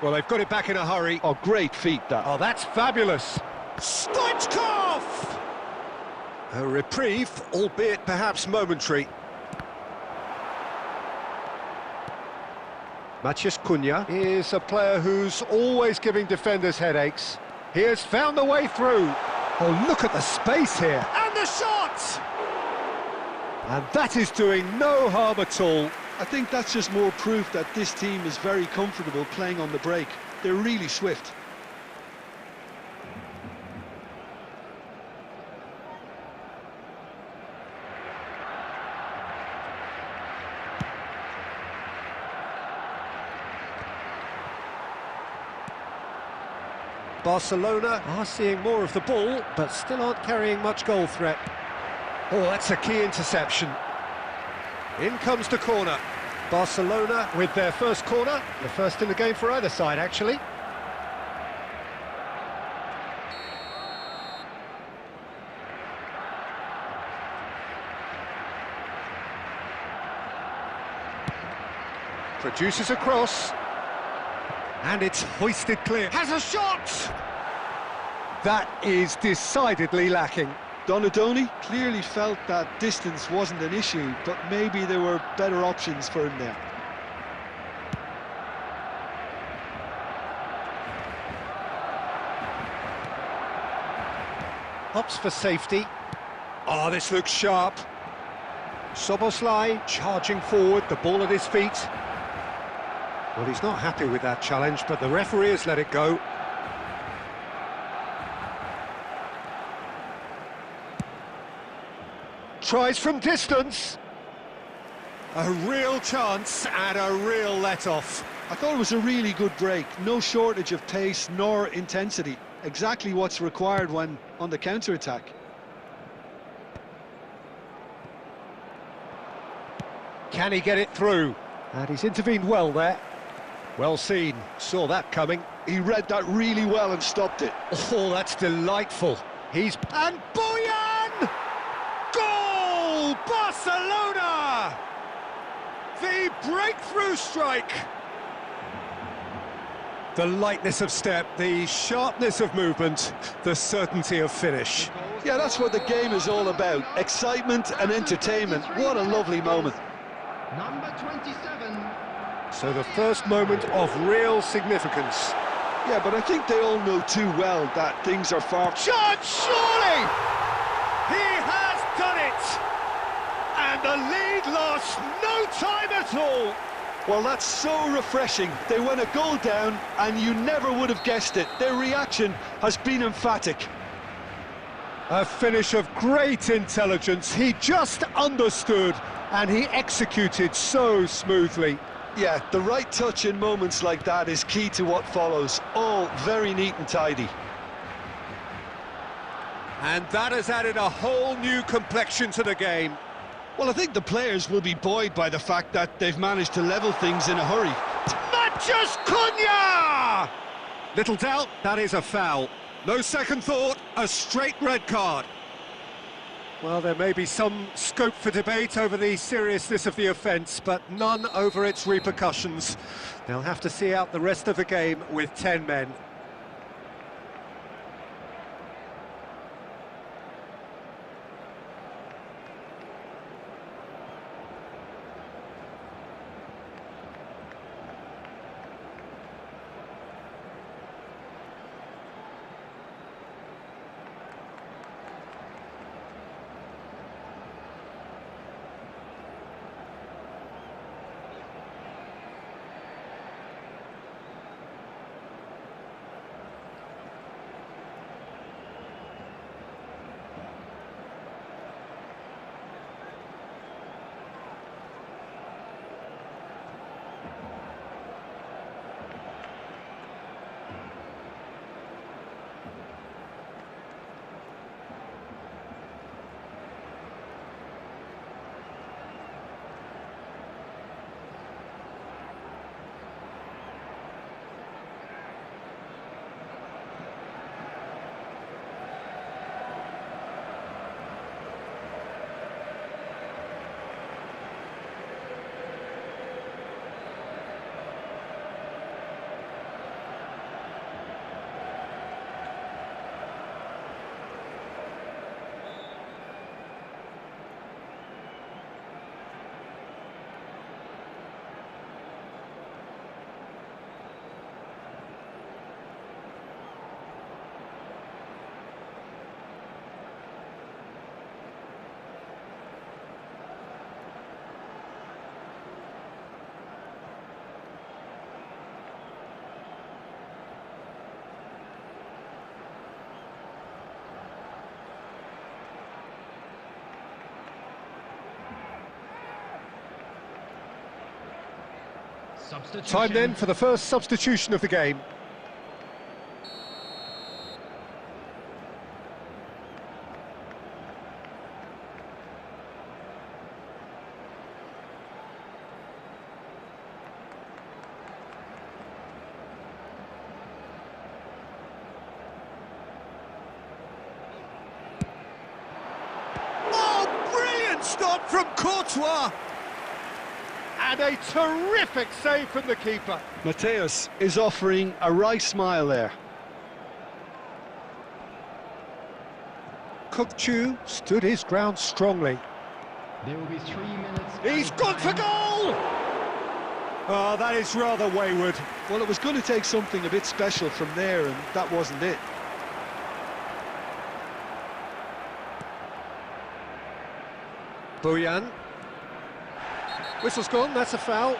Well, they've got it back in a hurry. Oh, great feat, that. Oh, that's fabulous. Stoichkov! A reprieve, albeit perhaps momentary. Maciej Cunha is a player who's always giving defenders headaches. He has found the way through. Oh, look at the space here. And the shot! And that is doing no harm at all. I think that's just more proof that this team is very comfortable playing on the break. They're really swift. Barcelona are seeing more of the ball, but still aren't carrying much goal threat. Oh, that's a key interception. In comes the corner. Barcelona with their first corner, the first in the game for either side, actually. Produces a cross. And it's hoisted clear. Has a shot! That is decidedly lacking. Donadoni clearly felt that distance wasn't an issue, but maybe there were better options for him there. Hops for safety. Oh, this looks sharp. Szoboszlai charging forward, the ball at his feet. Well, he's not happy with that challenge, but the referee has let it go. Tries from distance. A real chance and a real let-off. I thought it was a really good break. No shortage of pace nor intensity. Exactly what's required when on the counter-attack. Can he get it through? And he's intervened well there. Well seen, saw that coming. He read that really well and stopped it. Oh, that's delightful. And Bojan! Goal! Barcelona! The breakthrough strike! The lightness of step, the sharpness of movement, the certainty of finish. Yeah, that's what the game is all about. Excitement and entertainment. What a lovely moment. Number 27. So the first moment of real significance. Yeah, but I think they all know too well that things are far... Shot, surely! He has done it! And the lead lost no time at all! Well, that's so refreshing. They went a goal down and you never would have guessed it. Their reaction has been emphatic. A finish of great intelligence. He just understood and he executed so smoothly. Yeah, the right touch in moments like that is key to what follows. All very neat and tidy. And that has added a whole new complexion to the game. Well, I think the players will be buoyed by the fact that they've managed to level things in a hurry. Matches Cunha! Little doubt, that is a foul. No second thought, a straight red card. Well, there may be some scope for debate over the seriousness of the offence, but none over its repercussions. They'll have to see out the rest of the game with 10 men. Time then for the first substitution of the game. Oh, brilliant stop from Courtois! And a terrific save from the keeper. Mateus is offering a wry smile there. Kukçu stood his ground strongly. There will be 3 minutes. He's gone for goal! Oh, that is rather wayward. Well, it was going to take something a bit special from there, and that wasn't it. Bojan. Whistle's gone, that's a foul.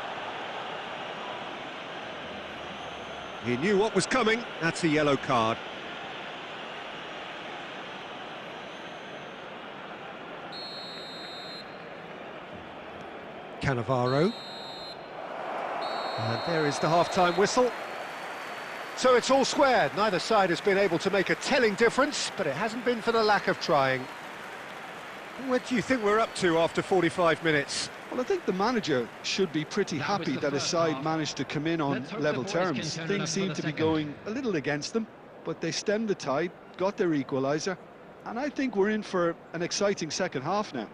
He knew what was coming, that's a yellow card. Cannavaro. And there is the half-time whistle. So it's all square. Neither side has been able to make a telling difference, but it hasn't been for the lack of trying. What do you think we're up to after 45 minutes? Well, I think the manager should be pretty happy that his side managed to come in on level terms. Things seem to be going a little against them, but they stemmed the tide, got their equaliser, and I think we're in for an exciting second half now.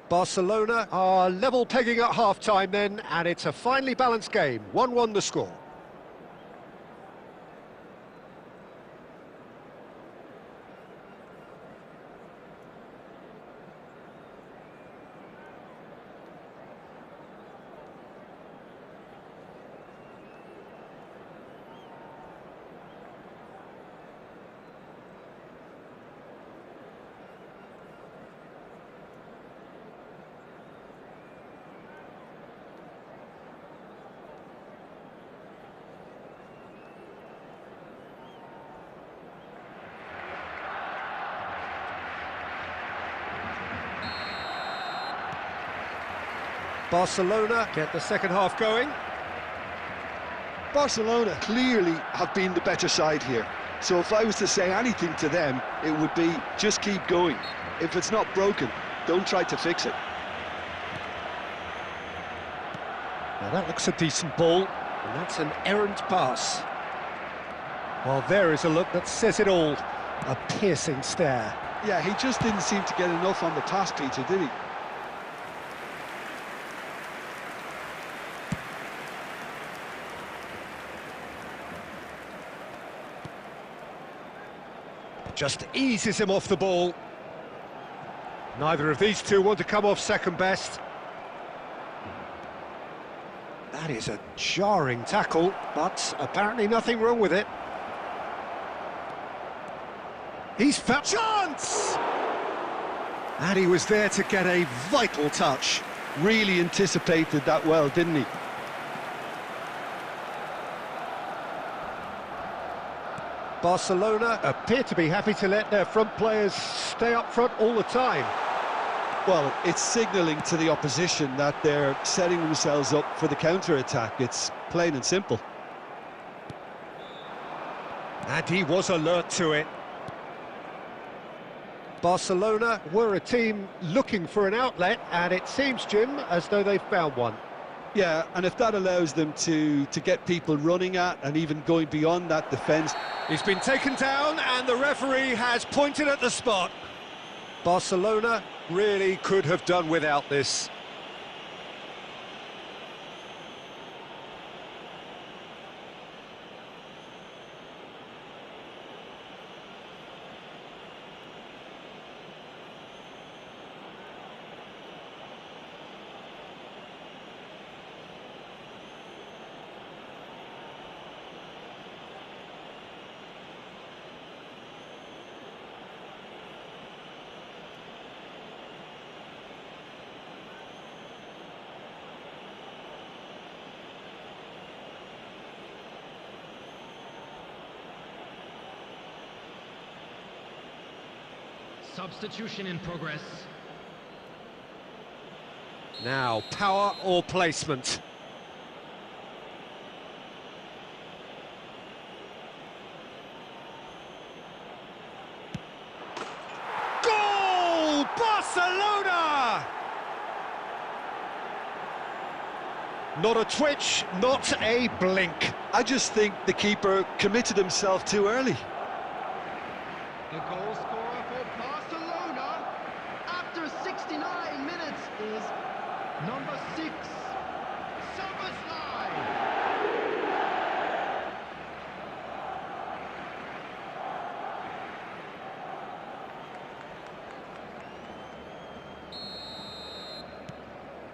Barcelona are level pegging at half-time then, and it's a finely balanced game. 1-1 the score. Barcelona get the second half going. Barcelona clearly have been the better side here. So if I was to say anything to them, it would be just keep going. If it's not broken, don't try to fix it. Now that looks a decent ball, and that's an errant pass. Well, there is a look that says it all. A piercing stare. Yeah, he just didn't seem to get enough on the pass, Peter, did he? Just eases him off the ball. Neither of these two want to come off second best. That is a jarring tackle, but apparently nothing wrong with it. He's found chance! And he was there to get a vital touch. Really anticipated that well, didn't he? Barcelona appear to be happy to let their front players stay up front all the time. Well, it's signalling to the opposition that they're setting themselves up for the counter-attack. It's plain and simple. And he was alert to it. Barcelona were a team looking for an outlet, and it seems, Jim, as though they've found one. Yeah, and if that allows them to get people running at and even going beyond that defence... He's been taken down, and the referee has pointed at the spot. Barcelona really could have done without this. Substitution in progress. Now, power or placement? Goal! Barcelona! Not a twitch, not a blink. I just think the keeper committed himself too early. The goal scorer for Barcelona after 69 minutes is number 6, Szoboszlai.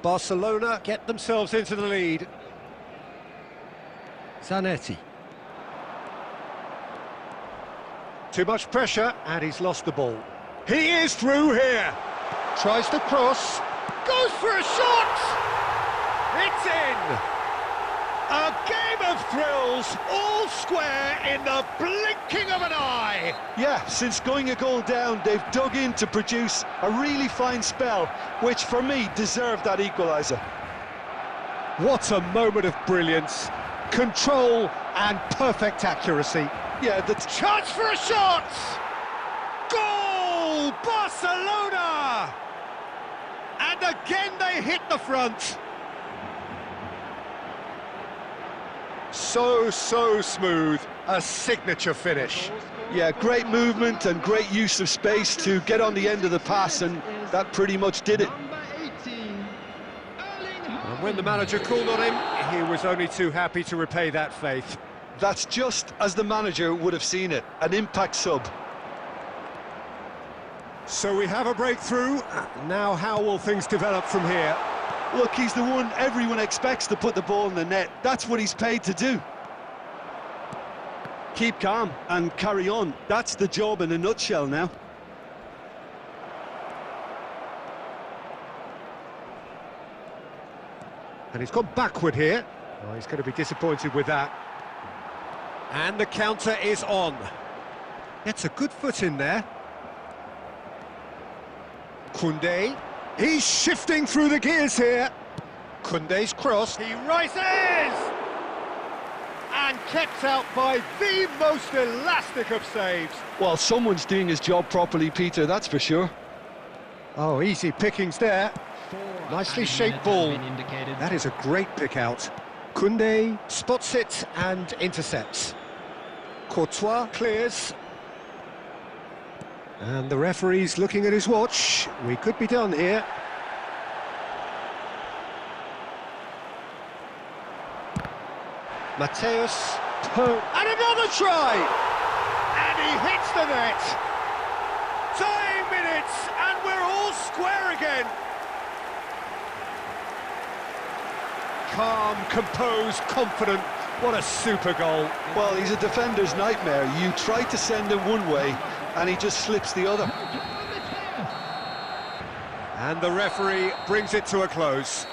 Barcelona get themselves into the lead. Zanetti. Too much pressure, and he's lost the ball. He is through here. Tries to cross. Goes for a shot! It's in! A game of thrills, all square in the blinking of an eye. Yeah, since going a goal down, they've dug in to produce a really fine spell, which for me deserved that equaliser. What a moment of brilliance. Control and perfect accuracy. Yeah, the Chance for a shot! Goal! Barcelona! And again they hit the front. So smooth. A signature finish. Yeah, great movement and great use of space to get on the end of the pass, and that pretty much did it. Number 18, And when the manager called on him, he was only too happy to repay that faith. That's just as the manager would have seen it, an impact sub. So we have a breakthrough. Now how will things develop from here? Look, he's the one everyone expects to put the ball in the net. That's what he's paid to do. Keep calm and carry on. That's the job in a nutshell now. And he's gone backward here. Oh, he's going to be disappointed with that. And the counter is on. Gets a good foot in there. Koundé. He's shifting through the gears here. Koundé's cross. He rises! And kept out by the most elastic of saves. Well, someone's doing his job properly, Peter, that's for sure. Oh, easy pickings there. Nicely shaped ball. That is a great pick out. Koundé spots it and intercepts. Courtois clears. And the referee's looking at his watch. We could be done here. Mateus. And another try! And he hits the net. Dying minutes, and we're all square again. Calm, composed, confident. What a super goal. Well, he's a defender's nightmare. You try to send him one way, and he just slips the other. And the referee brings it to a close.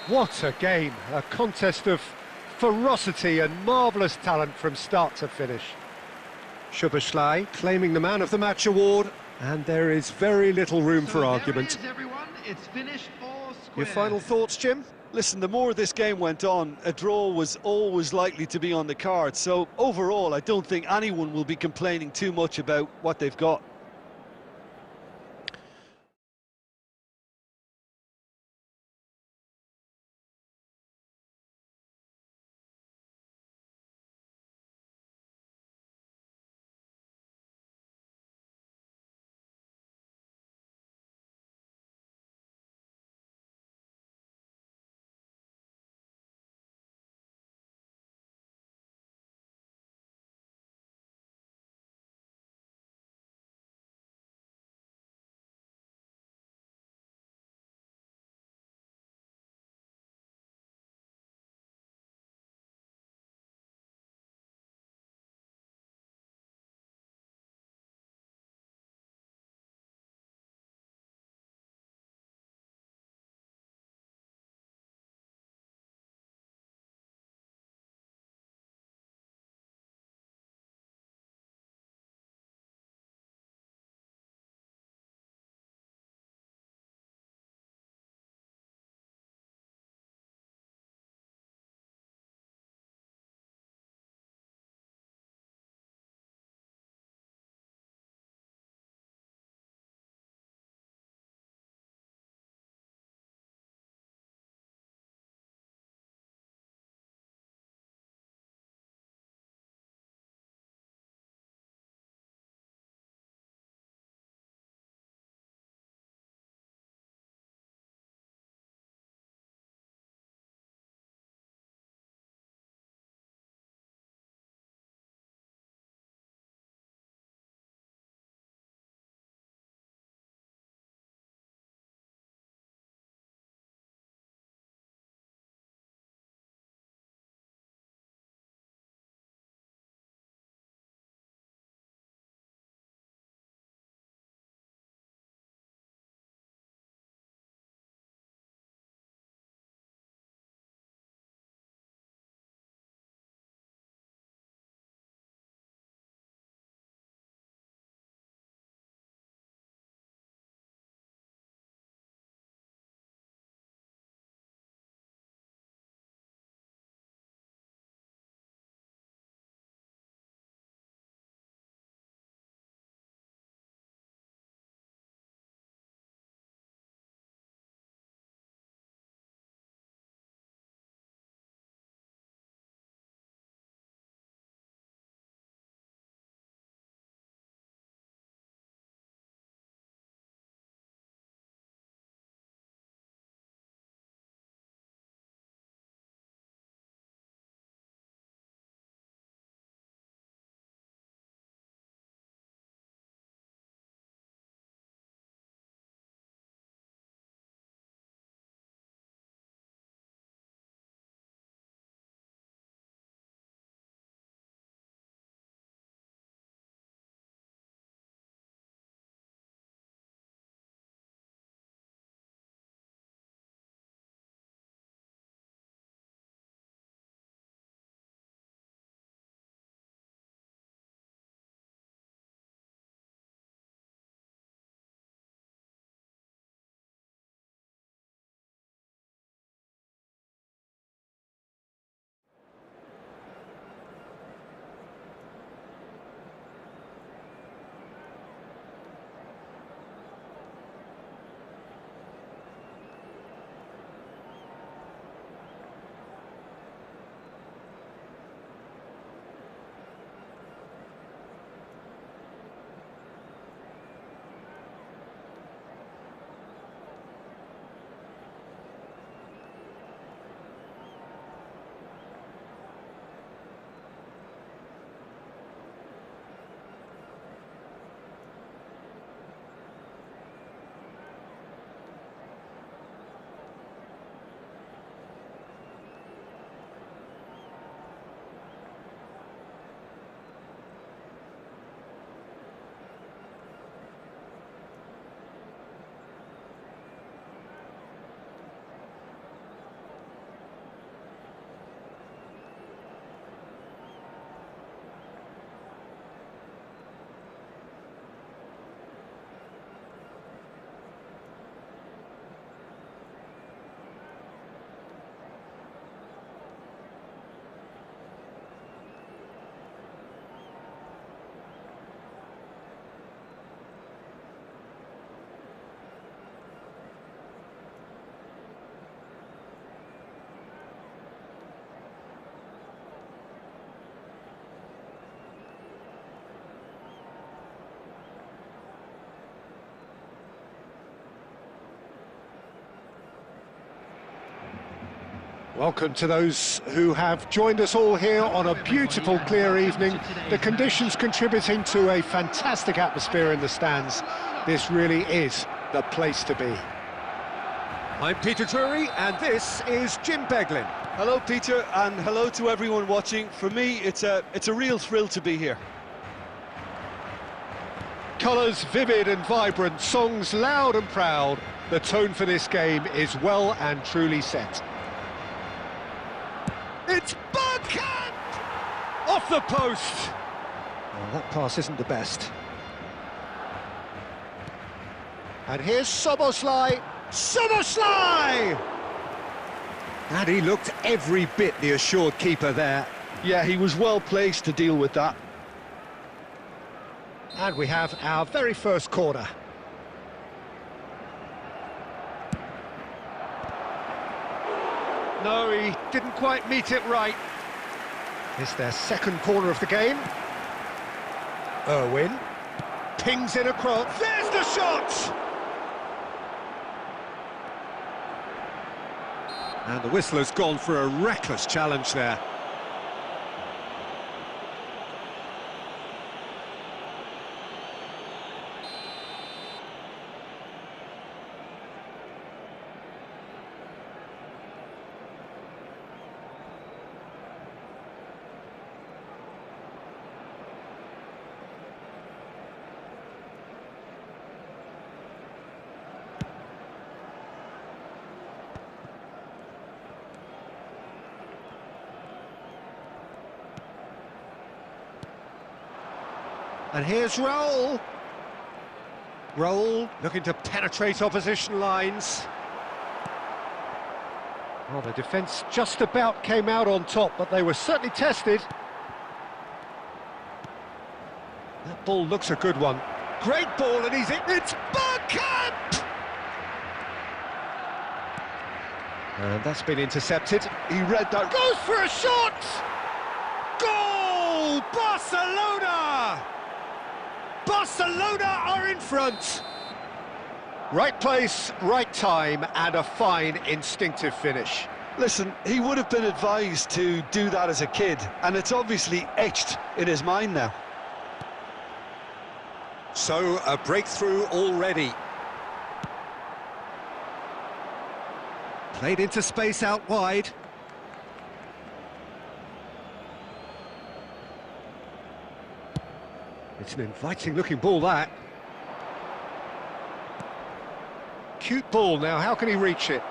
What a game. A contest of ferocity and marvellous talent from start to finish. Szoboszlai claiming the Man of the Match award, and there is very little room for argument. Everyone. It's finished or square. Your final thoughts, Jim? Listen, the more this game went on, a draw was always likely to be on the card. So overall, I don't think anyone will be complaining too much about what they've got. Welcome to those who have joined us all here on a beautiful, clear evening. The conditions contributing to a fantastic atmosphere in the stands. This really is the place to be. I'm Peter Drury, and this is Jim Beglin. Hello, Peter, and hello to everyone watching. For me, it's a real thrill to be here. Colours vivid and vibrant, songs loud and proud. The tone for this game is well and truly set. It's Bergkamp! Off the post! Oh, that pass isn't the best. And here's Szoboszlai. Szoboszlai! And he looked every bit the assured keeper there. Yeah, he was well placed to deal with that. And we have our very first corner. No, he didn't quite meet it right. It's their second corner of the game. Irwin pings in a cross. There's the shot! And the whistler's gone for a reckless challenge there. And here's Raul. Raul looking to penetrate opposition lines. Well, the defence just about came out on top, but they were certainly tested. That ball looks a good one. Great ball, and he's in. It's Bergkamp! And that's been intercepted. He read that. Goes for a shot! Goal! Barcelona! Barcelona are in front. Right place, right time, and a fine instinctive finish. Listen, he would have been advised to do that as a kid, and it's obviously etched in his mind now. So, a breakthrough already. Played into space out wide. It's an inviting-looking ball, that. Cute ball now, how can he reach it?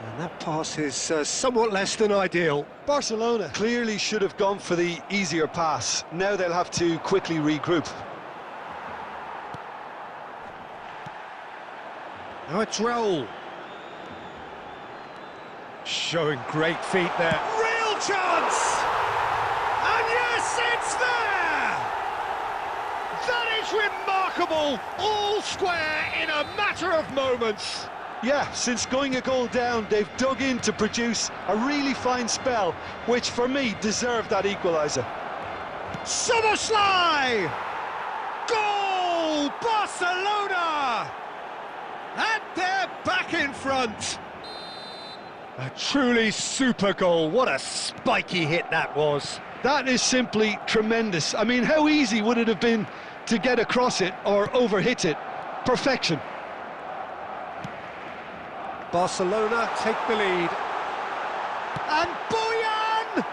And that pass is somewhat less than ideal. Barcelona clearly should have gone for the easier pass. Now they'll have to quickly regroup. Now it's Raul. Showing great feet there. Real chance! And yes, it's there! That is remarkable! All square in a matter of moments. Yeah, since going a goal down, they've dug in to produce a really fine spell, which for me deserved that equaliser. Szoboszlai! Goal! Barcelona! And they're back in front. A truly super goal. What a spiky hit that was. That is simply tremendous. I mean, how easy would it have been to get across it or overhit it? Perfection. Barcelona take the lead. And Boyan!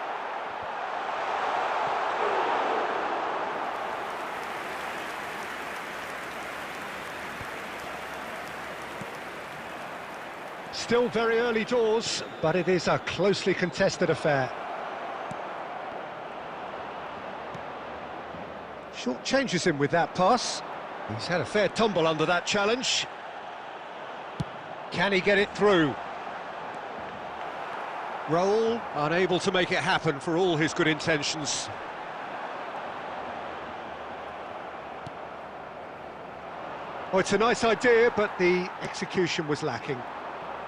Still very early doors, but it is a closely contested affair. Short changes him with that pass. He's had a fair tumble under that challenge. Can he get it through? Raul unable to make it happen for all his good intentions. Oh, it's a nice idea, but the execution was lacking.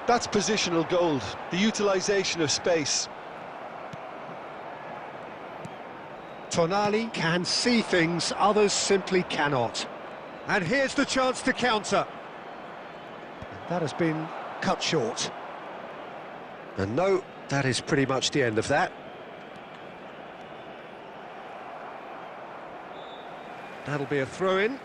That's positional gold, the utilisation of space. Tonali can see things others simply cannot. And here's the chance to counter. That has been cut short. And no, that is pretty much the end of that. That'll be a throw-in.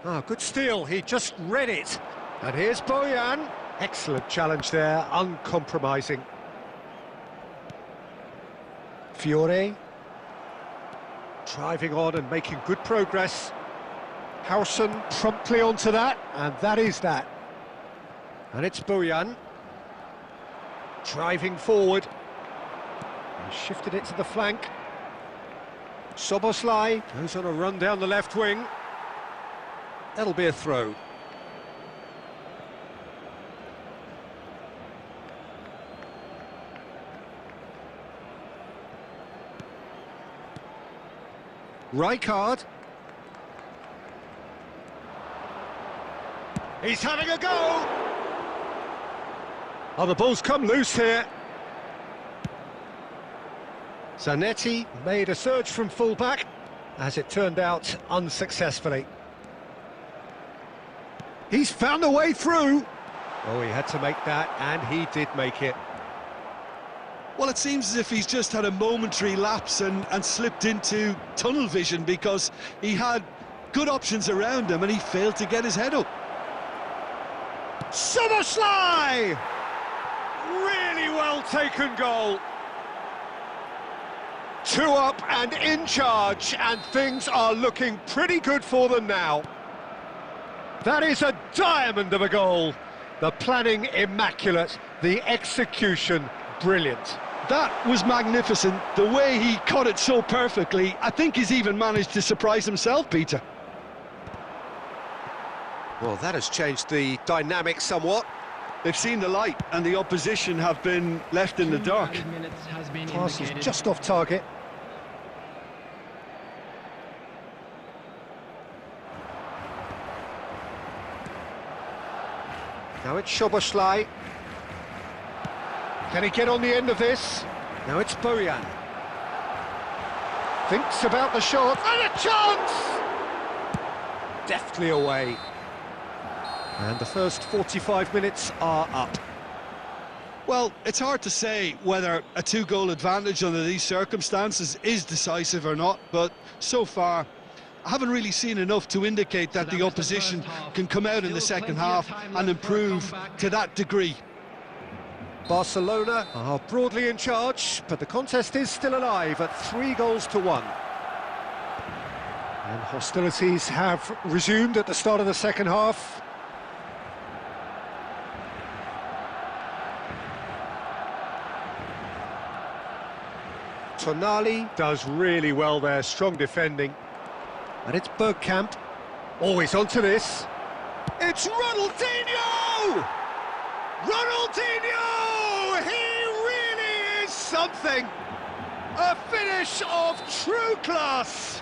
Ah, good steal, he just read it. And here's Bojan. Excellent challenge there, uncompromising. Fiore. Driving on and making good progress. Howson promptly onto that, and that is that. And it's Bojan. Driving forward. He shifted it to the flank. Soboslai goes on a run down the left wing. That'll be a throw. Rijkaard. He's having a go! Oh, the ball's come loose here. Zanetti made a surge from full-back, as it turned out unsuccessfully. He's found a way through. Oh, he had to make that, and he did make it. Well, it seems as if he's just had a momentary lapse and slipped into tunnel vision, because he had good options around him and he failed to get his head up. Soboslai! Really well taken goal. 2 up and in charge, and things are looking pretty good for them now. That is a diamond of a goal. The planning immaculate, the execution brilliant. That was magnificent. The way he caught it so perfectly, I think he's even managed to surprise himself, Peter. Well, that has changed the dynamic somewhat. They've seen the light and the opposition have been left in the dark. Pass is just off target. Now it's Soboslai. Can he get on the end of this? Now it's Bojan. Thinks about the shot, and a chance! Deftly away. And the first 45 minutes are up. Well, it's hard to say whether a 2-goal advantage under these circumstances is decisive or not, but so far I haven't really seen enough to indicate that the opposition can come out in the second half and improve to that degree. Barcelona are broadly in charge, but the contest is still alive at 3-1. And hostilities have resumed at the start of the second half. Tonali does really well there, strong defending. And it's Bergkamp. Always onto this. It's Ronaldinho! Ronaldinho! He really is something! A finish of true class!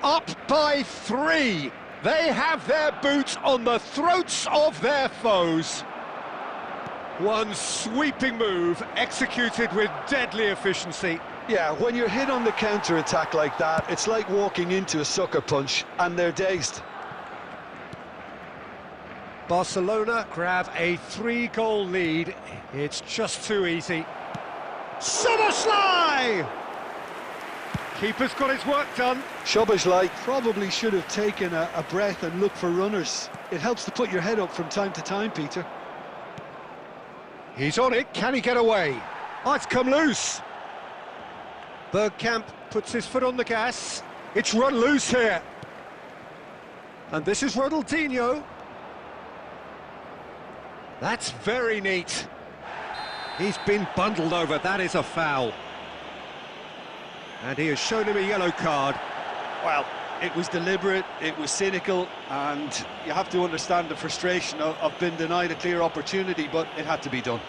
Up by 3. They have their boots on the throats of their foes. One sweeping move, executed with deadly efficiency. Yeah, when you're hit on the counter-attack like that, it's like walking into a sucker punch, and they're dazed. Barcelona grab a 3-goal lead. It's just too easy. Soboslai! Keeper's got his work done. Soboslai probably should have taken a breath and looked for runners. It helps to put your head up from time to time, Peter. He's on it, can he get away? Oh, it's come loose. Bergkamp puts his foot on the gas. It's run loose here. And this is Ronaldinho. That's very neat. He's been bundled over, that is a foul. And he has shown him a yellow card. Well, it was deliberate, it was cynical, and you have to understand the frustration of being denied a clear opportunity, but it had to be done.